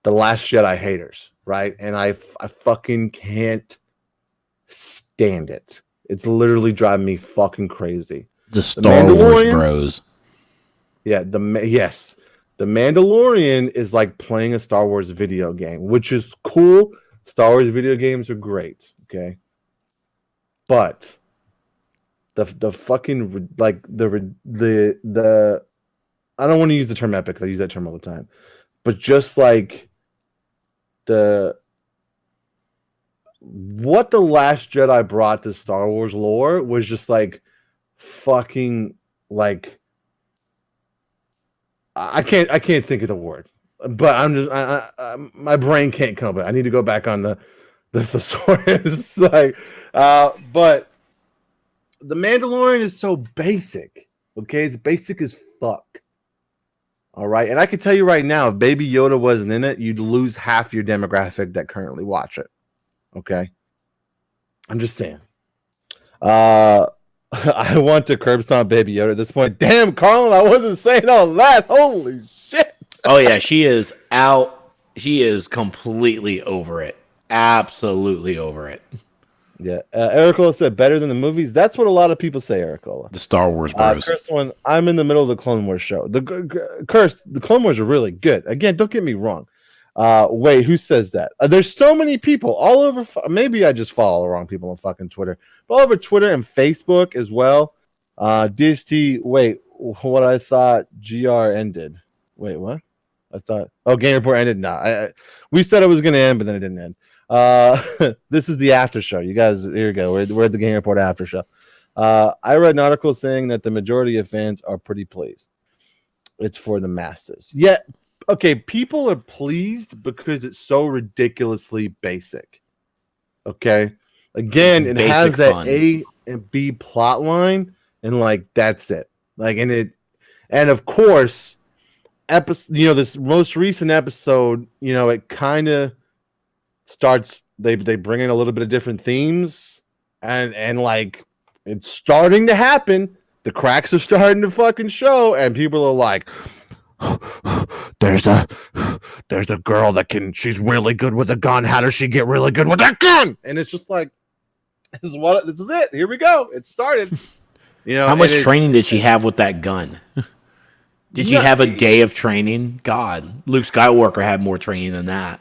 the Last Jedi haters, right? And I fucking can't stand it. It's literally driving me fucking crazy. The Star Wars bros. Yeah, the Mandalorian is like playing a Star Wars video game, which is cool. Star Wars video games are great, okay? But the fucking the I don't want to use the term epic because I use that term all the time, but just what the Last Jedi brought to Star Wars lore was just fucking I can't think of the word, but I'm just my brain can't come up. I need to go back on the thesaurus. But the Mandalorian is so basic. Okay, it's basic as fuck. All right, and I can tell you right now, if Baby Yoda wasn't in it, you'd lose half your demographic that currently watch it. Okay, I'm just saying. I want to curb stomp Baby Yoda at this point. Damn, Carlin, I wasn't saying all that. Holy shit. Oh yeah, she is out. She is completely over it. Absolutely over it. Yeah, Ericola said better than the movies. That's what a lot of people say, Ericola. The Star Wars bros. Curse one. I'm in the middle of the Clone Wars show. The Clone Wars are really good. Again, don't get me wrong. Wait, who says that? There's so many people all over. Maybe I just follow the wrong people on fucking Twitter. But all over Twitter and Facebook as well. DST. Wait, what I thought GR ended. Wait, what? I thought. Oh, Game Report ended. Nah, we said it was going to end, but then it didn't end. This is the after show. You guys, here you go. We're at the Game Report after show. I read an article saying that the majority of fans are pretty pleased. It's for the masses. Yeah, okay. People are pleased because it's so ridiculously basic. Okay, again, it has that fun. A and B plot line, and like that's it. Like, and of course, this most recent episode, it kind of starts. They bring in a little bit of different themes, and like it's starting to happen. The cracks are starting to fucking show, and people are like, "There's a girl she's really good with a gun. How does she get really good with that gun?" And it's just like, this is it. Here we go. It started. How much training did she have with that gun? Did she have a day of training? God, Luke Skywalker had more training than that.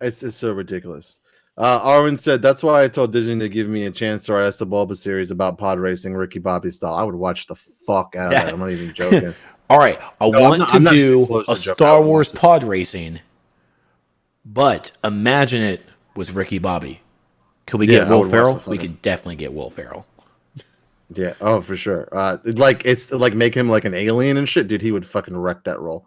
It's so ridiculous. Arwen said, that's why I told Disney to give me a chance to write a Bulba series about pod racing, Ricky Bobby style. I would watch the fuck out of that. I'm not even joking. All right, I want to do a Star Wars pod racing, but imagine it with Ricky Bobby. Could we get Will Ferrell? We can definitely get Will Ferrell. Yeah, oh, for sure. It's like make him like an alien and shit. Dude, he would fucking wreck that role.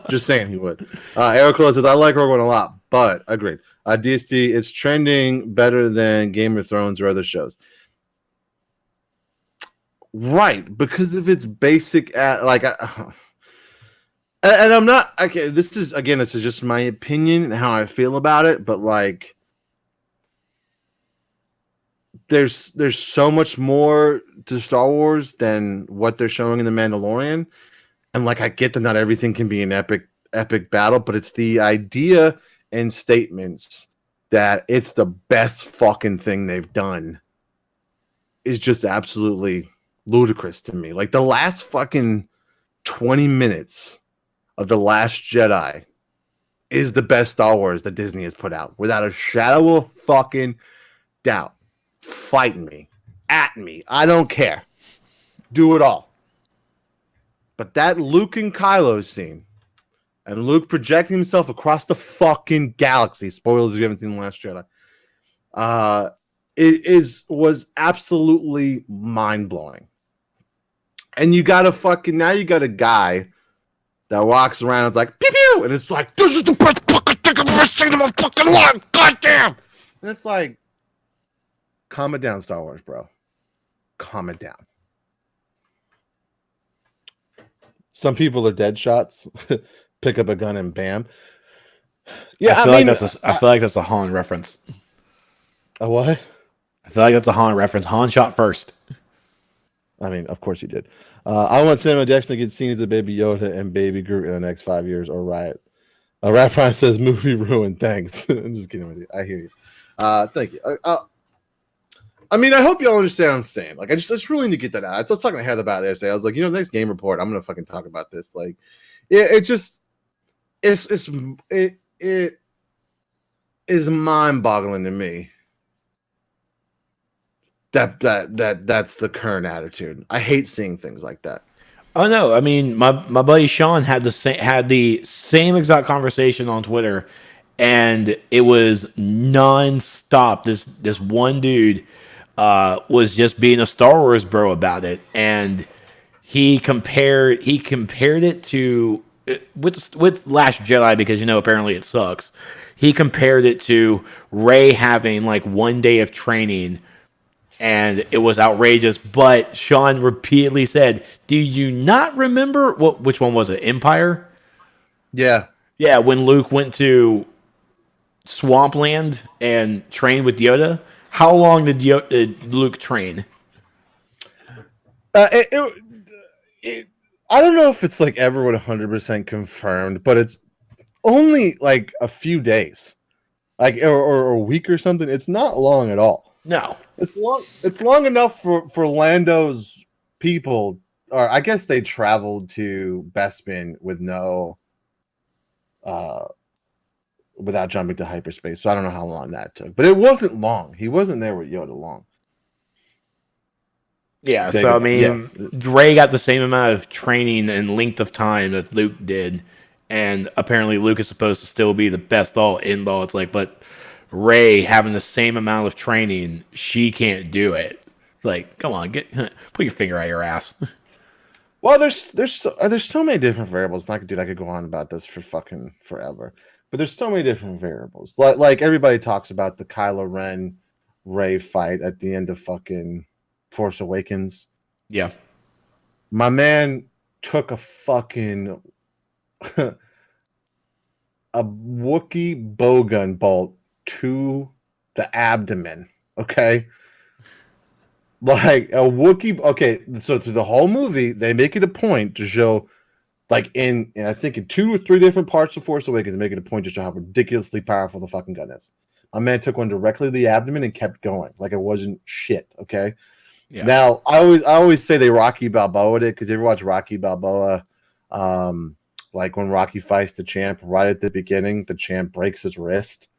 Just saying he would. Eric Cole says, I like Rogue One a lot, but agreed. DST, it's trending better than Game of Thrones or other shows. Right, because of its basic, and I'm not, okay, this is just my opinion and how I feel about it, but like, there's so much more to Star Wars than what they're showing in The Mandalorian. And like, I get that not everything can be an epic battle, but it's the idea and statements that it's the best fucking thing they've done is just absolutely ludicrous to me. Like the last fucking 20 minutes of The Last Jedi is the best Star Wars that Disney has put out without a shadow of fucking doubt. Fight me, at me, I don't care. Do it all. But that Luke and Kylo scene, and Luke projecting himself across the fucking galaxy, spoilers if you haven't seen The Last Jedi, was absolutely mind-blowing. And you got a guy that walks around and it's like, pew pew, and it's like, this is the best fucking thing I've ever seen in my fucking life, goddamn! And it's like, calm it down, Star Wars, bro. Calm it down. Some people are dead shots. Pick up a gun and bam. Yeah, I feel like that's a Han reference. A what? I feel like that's a Han reference. Han shot first. I mean, of course he did. I want Samuel Jackson to get scenes of Baby Yoda and Baby Groot in the next 5 years, or Riot. Rat Prime says movie ruined. Thanks. I'm just kidding with you. I hear you. Thank you. I mean, I hope y'all understand what I'm saying. Like, I just really need to get that out. I was talking to Heather about it the other day. I was like, next Game Report, I'm gonna fucking talk about this. Like, it is mind-boggling to me that's the current attitude. I hate seeing things like that. Oh no, I mean, my buddy Sean had the same exact conversation on Twitter, and it was non-stop. This one dude was just being a Star Wars bro about it, and he compared it to with Last Jedi, because apparently it sucks. He compared it to Rey having like 1 day of training and it was outrageous. But Sean repeatedly said, "Do you not remember which one was it? Empire? Yeah. Yeah, when Luke went to Swampland and trained with Yoda. How long did Luke train? Uh, it, it, I don't know if it's like ever 100% confirmed, but it's only like a few days, like or a week or something. It's not long at all. No. It's long. It's long enough for Lando's people, or I guess they traveled to Bespin with no, without jumping to hyperspace. So I don't know how long that took, but it wasn't long. He wasn't there with Yoda long. Yeah, so I mean, yes. Rey got the same amount of training and length of time that Luke did, and apparently Luke is supposed to still be the best all end all. It's like, but Rey having the same amount of training, she can't do it. It's like, come on, put your finger out your ass. Well, there's so many different variables. And I could go on about this for fucking forever. But there's so many different variables. Like everybody talks about the Kylo Ren Rey fight at the end of fucking Force Awakens. Yeah. My man took a fucking a Wookiee bowgun bolt to the abdomen. Okay. Like a Wookiee. Okay, so through the whole movie, they make it a point to show, like in I think in 2 or 3 different parts of Force Awakens, they make it a point to show how ridiculously powerful the fucking gun is. My man took one directly to the abdomen and kept going like it wasn't shit. Okay. Yeah. Now I always say they Rocky Balboa'd it, because you ever watch Rocky Balboa, like when Rocky fights the champ right at the beginning, the champ breaks his wrist,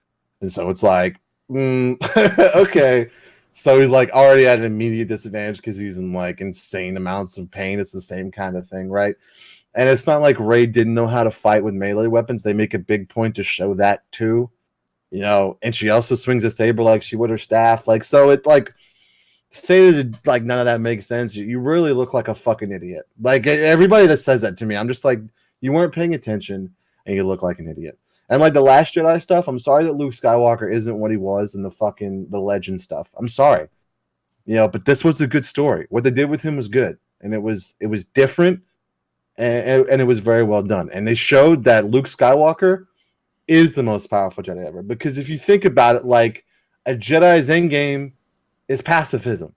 and so it's like, okay. So he's like already at an immediate disadvantage because he's in like insane amounts of pain. It's the same kind of thing, right? And it's not like Rey didn't know how to fight with melee weapons. They make a big point to show that too, you know. And she also swings a saber like she would her staff. Like, so it like, say that like none of that makes sense. You really look like a fucking idiot. Like everybody that says that to me, I'm just like, you weren't paying attention and you look like an idiot. And like the Last Jedi stuff, I'm sorry that Luke Skywalker isn't what he was in the Legend stuff. I'm sorry, you know, but this was a good story. What they did with him was good, and it was different, and it was very well done. And they showed that Luke Skywalker is the most powerful Jedi ever. Because if you think about it, like a Jedi's endgame is pacifism.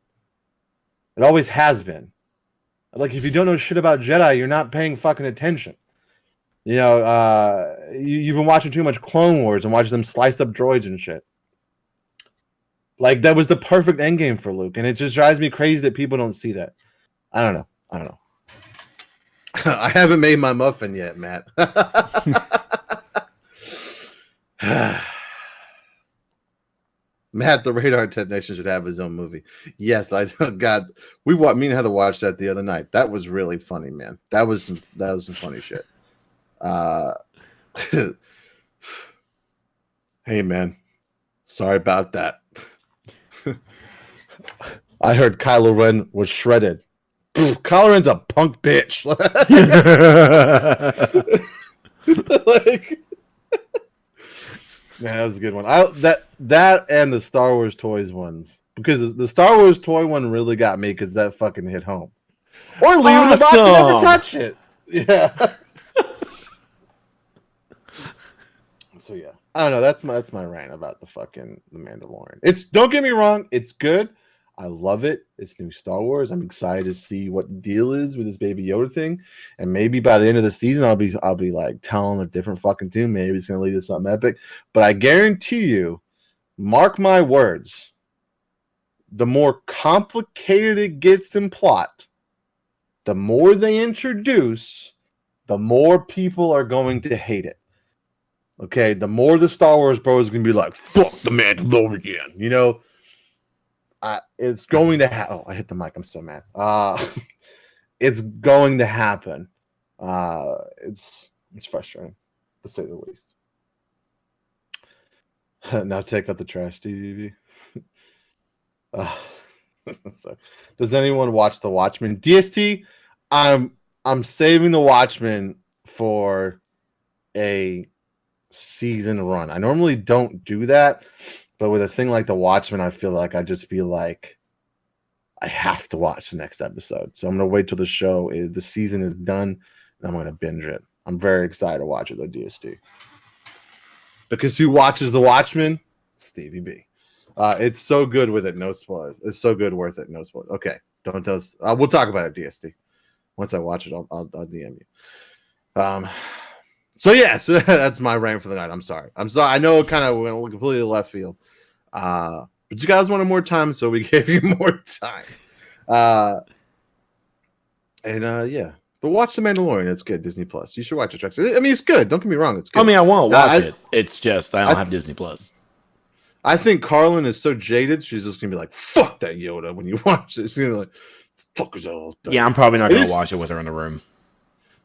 It always has been. Like if you don't know shit about Jedi, you're not paying fucking attention. You know, you've been watching too much Clone Wars and watching them slice up droids and shit. Like, that was the perfect endgame for Luke, and it just drives me crazy that people don't see that. I don't know. I haven't made my muffin yet, Matt. Matt, the radar technician, should have his own movie. Yes, I got. Me and Heather watched that the other night. That was really funny, man. That was some funny shit. Hey man, sorry about that. I heard Kylo Ren was shredded. Kylo Ren's a punk bitch. Like, man, that was a good one. That and the Star Wars toys ones, because the Star Wars toy one really got me because that fucking hit home. Or leave it in the box and never touch it. Yeah. So yeah, I don't know. That's my rant about the Mandalorian. Don't get me wrong, it's good. I love it. It's new Star Wars. I'm excited to see what the deal is with this Baby Yoda thing, and maybe by the end of the season, I'll be like telling a different fucking tune. Maybe it's gonna lead to something epic. But I guarantee you, mark my words, the more complicated it gets in plot, the more they introduce, the more people are going to hate it. Okay, the more the Star Wars bros are going to be like, fuck the Mandalorian, you know? It's going to happen. Oh, I hit the mic. I'm so mad. It's going to happen. It's frustrating, to say the least. Now take out the trash, Stevie B. So, does anyone watch The Watchmen? DST, I'm saving The Watchmen for a season run. I normally don't do that, but with a thing like The Watchmen, I feel like I'd just be like, I have to watch the next episode. So I'm gonna wait till the season is done, and I'm gonna binge it. I'm very excited to watch it though, DST. Because who watches The Watchmen? Stevie B. It's so good with it, no spoilers. It's so good, worth it, no spoilers. Okay, don't tell us. We'll talk about it, DST. Once I watch it, I'll DM you. So that's my rant for the night. I'm sorry. I know it kind of went completely left field. But you guys wanted more time, so we gave you more time. Yeah. But watch The Mandalorian. It's good. Disney Plus. You should watch it. I mean, it's good. Don't get me wrong. It's good. I mean, I won't watch it. It's just I don't have Disney Plus. I think Carlin is so jaded. She's just gonna be like, "Fuck that Yoda" when you watch it. She's gonna be like, "Fuck is all that?" Yeah, I'm probably not gonna watch it with her in the room.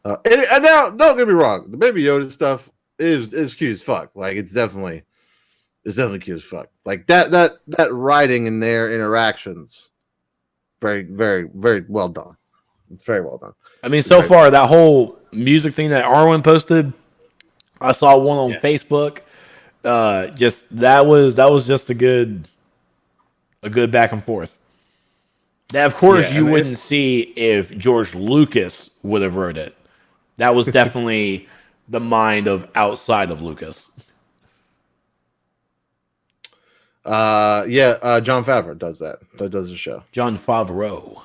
And now, don't get me wrong. The Baby Yoda stuff is cute as fuck. Like it's definitely cute as fuck. Like that writing in their interactions, very, very, very well done. It's very well done. I mean, so far that whole music thing that Arwen posted, I saw one on Facebook. Just that was just a good back and forth. That of course you wouldn't see if George Lucas would have wrote it. That was definitely the mind of outside of Lucas. John Favreau does that. That does the show. John Favreau.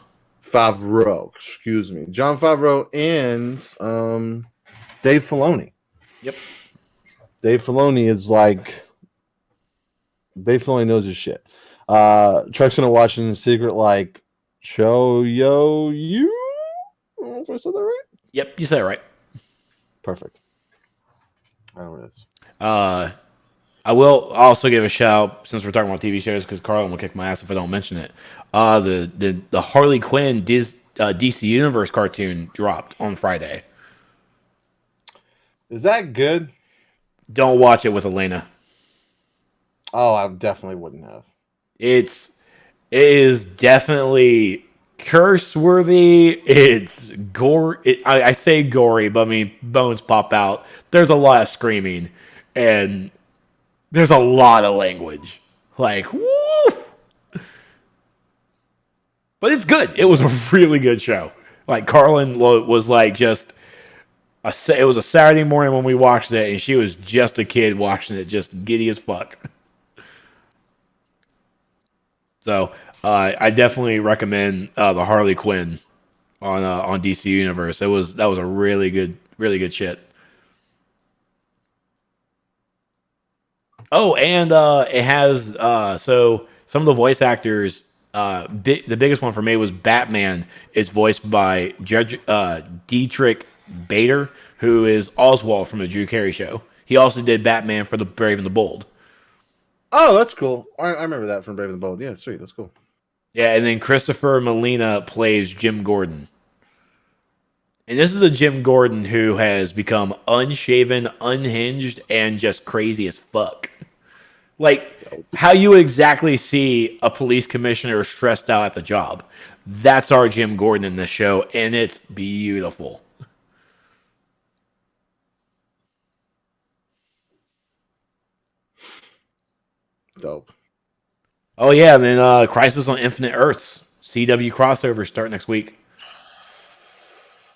Excuse me. John Favreau and Dave Filoni. Yep. Dave Filoni is like Dave Filoni knows his shit. Truck's gonna watch in secret like show yo you. I don't know if I said that right. Yep, you said it right. Perfect. I don't know what it is. I will also give a shout since we're talking about TV shows because Carlin will kick my ass if I don't mention it. The Harley Quinn DC Universe cartoon dropped on Friday. Is that good? Don't watch it with Elena. Oh, I definitely wouldn't have. It is definitely curse worthy. It's gore. I say gory, but I mean bones pop out. There's a lot of screaming, and there's a lot of language. Like woo! But it's good. It was a really good show. Like Carlin was like just. It was a Saturday morning when we watched it, and she was just a kid watching it, just giddy as fuck. So I definitely recommend the Harley Quinn on DC Universe. That was a really good shit. Oh, and it has so some of the voice actors. The biggest one for me was Batman. Is voiced by Dietrich Bader, who is Oswald from the Drew Carey Show. He also did Batman for the Brave and the Bold. Oh, that's cool. I remember that from Brave and the Bold. Yeah, sweet. That's cool. Yeah, and then Christopher Molina plays Jim Gordon. And this is a Jim Gordon who has become unshaven, unhinged, and just crazy as fuck. Like, how you exactly see a police commissioner stressed out at the job. That's our Jim Gordon in this show, and it's beautiful. Dope. Oh, yeah, and then Crisis on Infinite Earths. CW crossover start next week.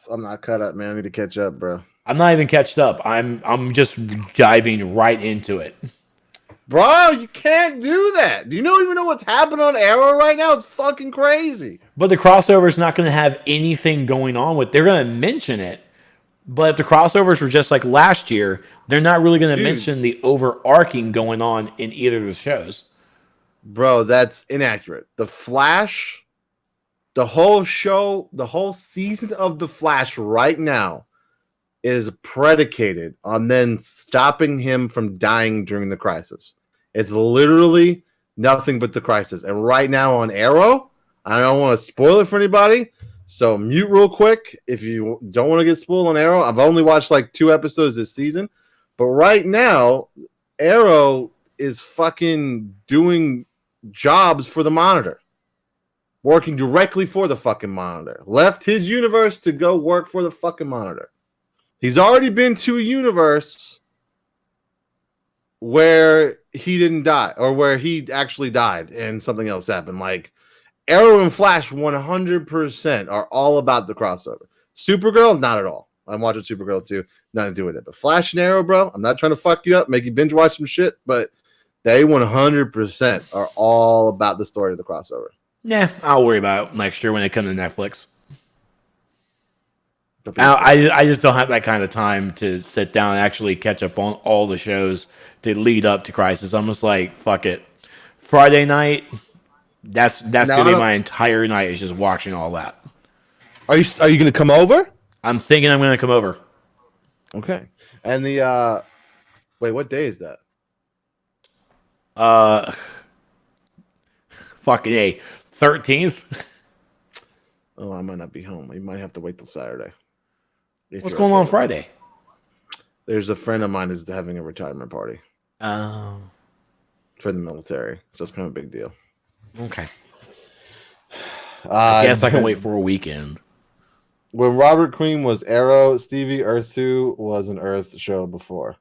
I'm not caught up, man. I need to catch up, bro. I'm not even catched up. I'm just diving right into it. Bro, you can't do that. Do you even know what's happening on Arrow right now? It's fucking crazy. But the crossover is not going to have anything going on with. They're going to mention it, but if the crossovers were just like last year, they're not really going to mention the overarching going on in either of the shows. Bro, that's inaccurate. The Flash, the whole show, the whole season of The Flash right now is predicated on then stopping him from dying during the crisis. It's literally nothing but the crisis. And right now on Arrow, I don't want to spoil it for anybody, so mute real quick if you don't want to get spoiled on Arrow. I've only watched like 2 episodes this season, but right now Arrow is fucking doing jobs for the Monitor, working directly for the fucking Monitor. Left his universe to go work for the fucking Monitor. He's already been to a universe where he didn't die, or where he actually died and something else happened. Like, Arrow and Flash 100% are all about the crossover. Supergirl, not at all. I'm watching Supergirl too. Nothing to do with it. But Flash and Arrow, bro, I'm not trying to fuck you up, make you binge watch some shit, but they 100% are all about the story of the crossover. Yeah, I'll worry about it next year when they come to Netflix. I just don't have that kind of time to sit down and actually catch up on all the shows that lead up to Crisis. I'm just like, fuck it. Friday night, that's gonna be my entire night is just watching all that. Are you gonna come over? I'm thinking I'm gonna come over. Okay. And the wait, what day is that? Fucking A. 13th. Oh, I might not be home. You might have to wait till Saturday. What's going on Friday? There's a friend of mine who's having a retirement party. Oh. For the military. So it's kind of a big deal. Okay. I guess I can wait for a weekend. When Robert Queen was Arrow, Stevie, Earth 2 was an Earth show before.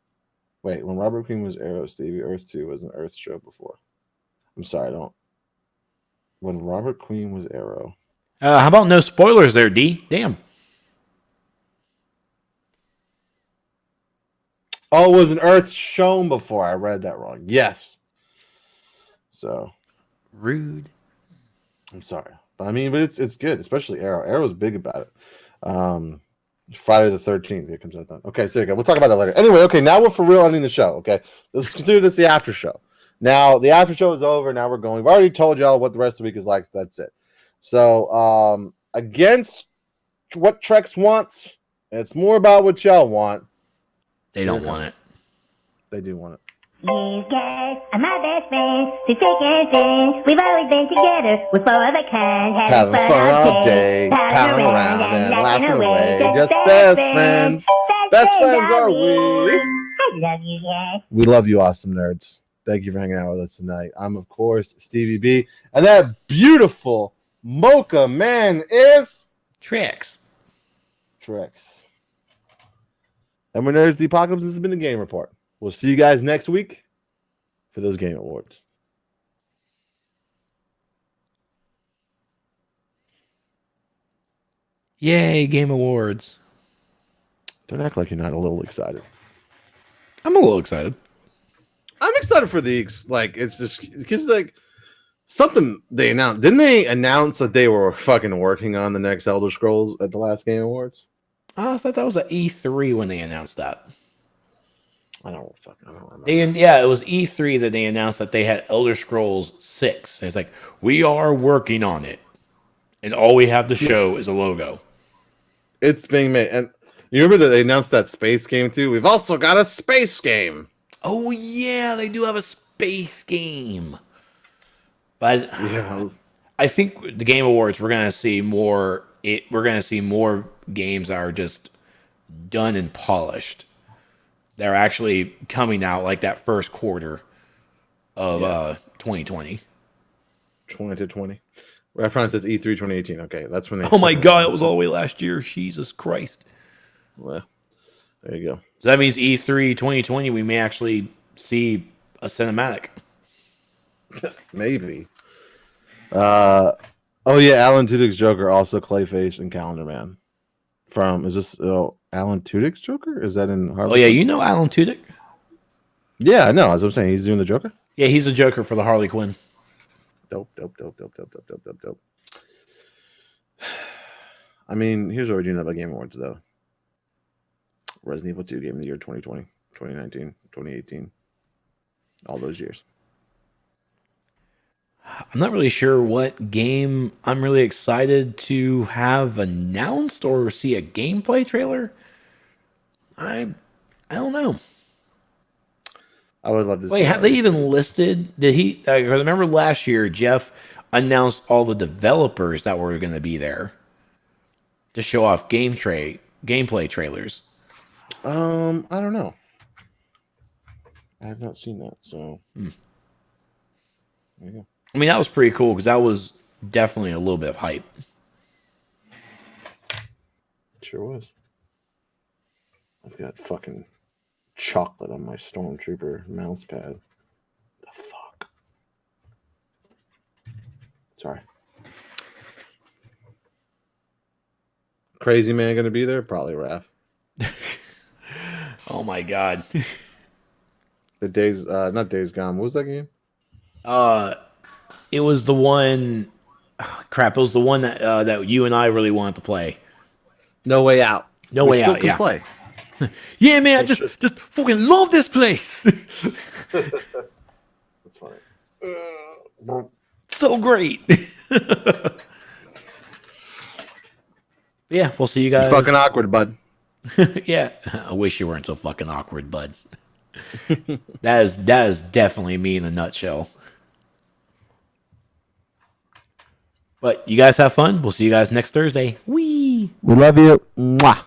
Wait, when Robert Queen was Arrow, Stevie, Earth 2 was an Earth show before. I'm sorry, I don't. When Robert Queen was Arrow. How about no spoilers there, D? Damn. Oh, it was an Earth shown before. I read that wrong. Yes. So. Rude. I'm sorry. But I mean, but it's good, especially Arrow. Arrow's big about it. Friday the 13th. It comes out then. Okay, so there you go. We'll talk about that later. Anyway, okay, now we're for real ending the show. Okay. Let's consider this the after show. Now, the after show is over. Now we're going. We've already told y'all what the rest of the week is like, so that's it. So, against what Trex wants, it's more about what y'all want. They don't want it. They do want it. These guys are my best friends, through thick and thin. We've always been together, we're four of a kind. Having fun all day, pounding around and laughing away. Just best friends. Best friends are we. I love you guys. We love you, awesome nerds. Thank you for hanging out with us tonight. I'm, of course, Stevie B. And that beautiful mocha man is... Trex. And we're Nerds the Apocalypse. This has been the Game Report. We'll see you guys next week for those Game Awards. Yay, Game Awards. Don't act like you're not a little excited. I'm a little excited. I'm excited for the, like, it's just, because, like, something they announced. Didn't they announce that they were fucking working on the next Elder Scrolls at the last Game Awards? I thought that was at E3 when they announced that. I don't remember. It was E3 that they announced that they had Elder Scrolls 6. It's like, we are working on it. And all we have to show is a logo. It's being made. And you remember that they announced that space game too? We've also got a space game. Oh, yeah, they do have a space game. But yeah. I think the Game Awards, we're going to see more. We're going to see more games that are just done and polished. They're actually coming out like that first quarter of 2020. 2020. Reference says E3 2018. Okay, that's when they. Oh my God, it was all the way last year. Jesus Christ. Well, there you go. So that means E3 2020, we may actually see a cinematic. Maybe. Oh yeah, Alan Tudyk's Joker, also Clayface and Calendar Man. Is this Alan Tudyk's Joker? Is that in Harley? Oh yeah, you know Alan Tudyk? Yeah, I know. As I'm saying, he's doing the Joker. Yeah, he's the Joker for the Harley Quinn. Dope. I mean, here's what we're doing about Game Awards, though. Resident Evil 2 Game of the Year 2020, 2019, 2018. All those years. I'm not really sure what game I'm really excited to have announced or see a gameplay trailer. I don't know. I would love to see. Wait, have they even listed? Did he? I remember last year, Jeff announced all the developers that were going to be there to show off gameplay trailers. I don't know. I have not seen that, so there you go. I mean, that was pretty cool because that was definitely a little bit of hype. Sure was. I've got fucking chocolate on my Stormtrooper mouse pad. The fuck? Sorry. crazy man going to be there? Probably Raph. Oh my god. The days, not Days Gone. What was that game? It was the one. Oh, crap! It was the one that that you and I really wanted to play. No Way Out. No We Way still Out. can Yeah. play. Yeah, man. I just fucking love this place. That's funny. So great. Yeah, we'll see you guys. Fucking awkward, bud. Yeah, I wish you weren't so fucking awkward, bud. That is definitely me in a nutshell. But you guys have fun. We'll see you guys next Thursday. Wee. We love you. Mwah.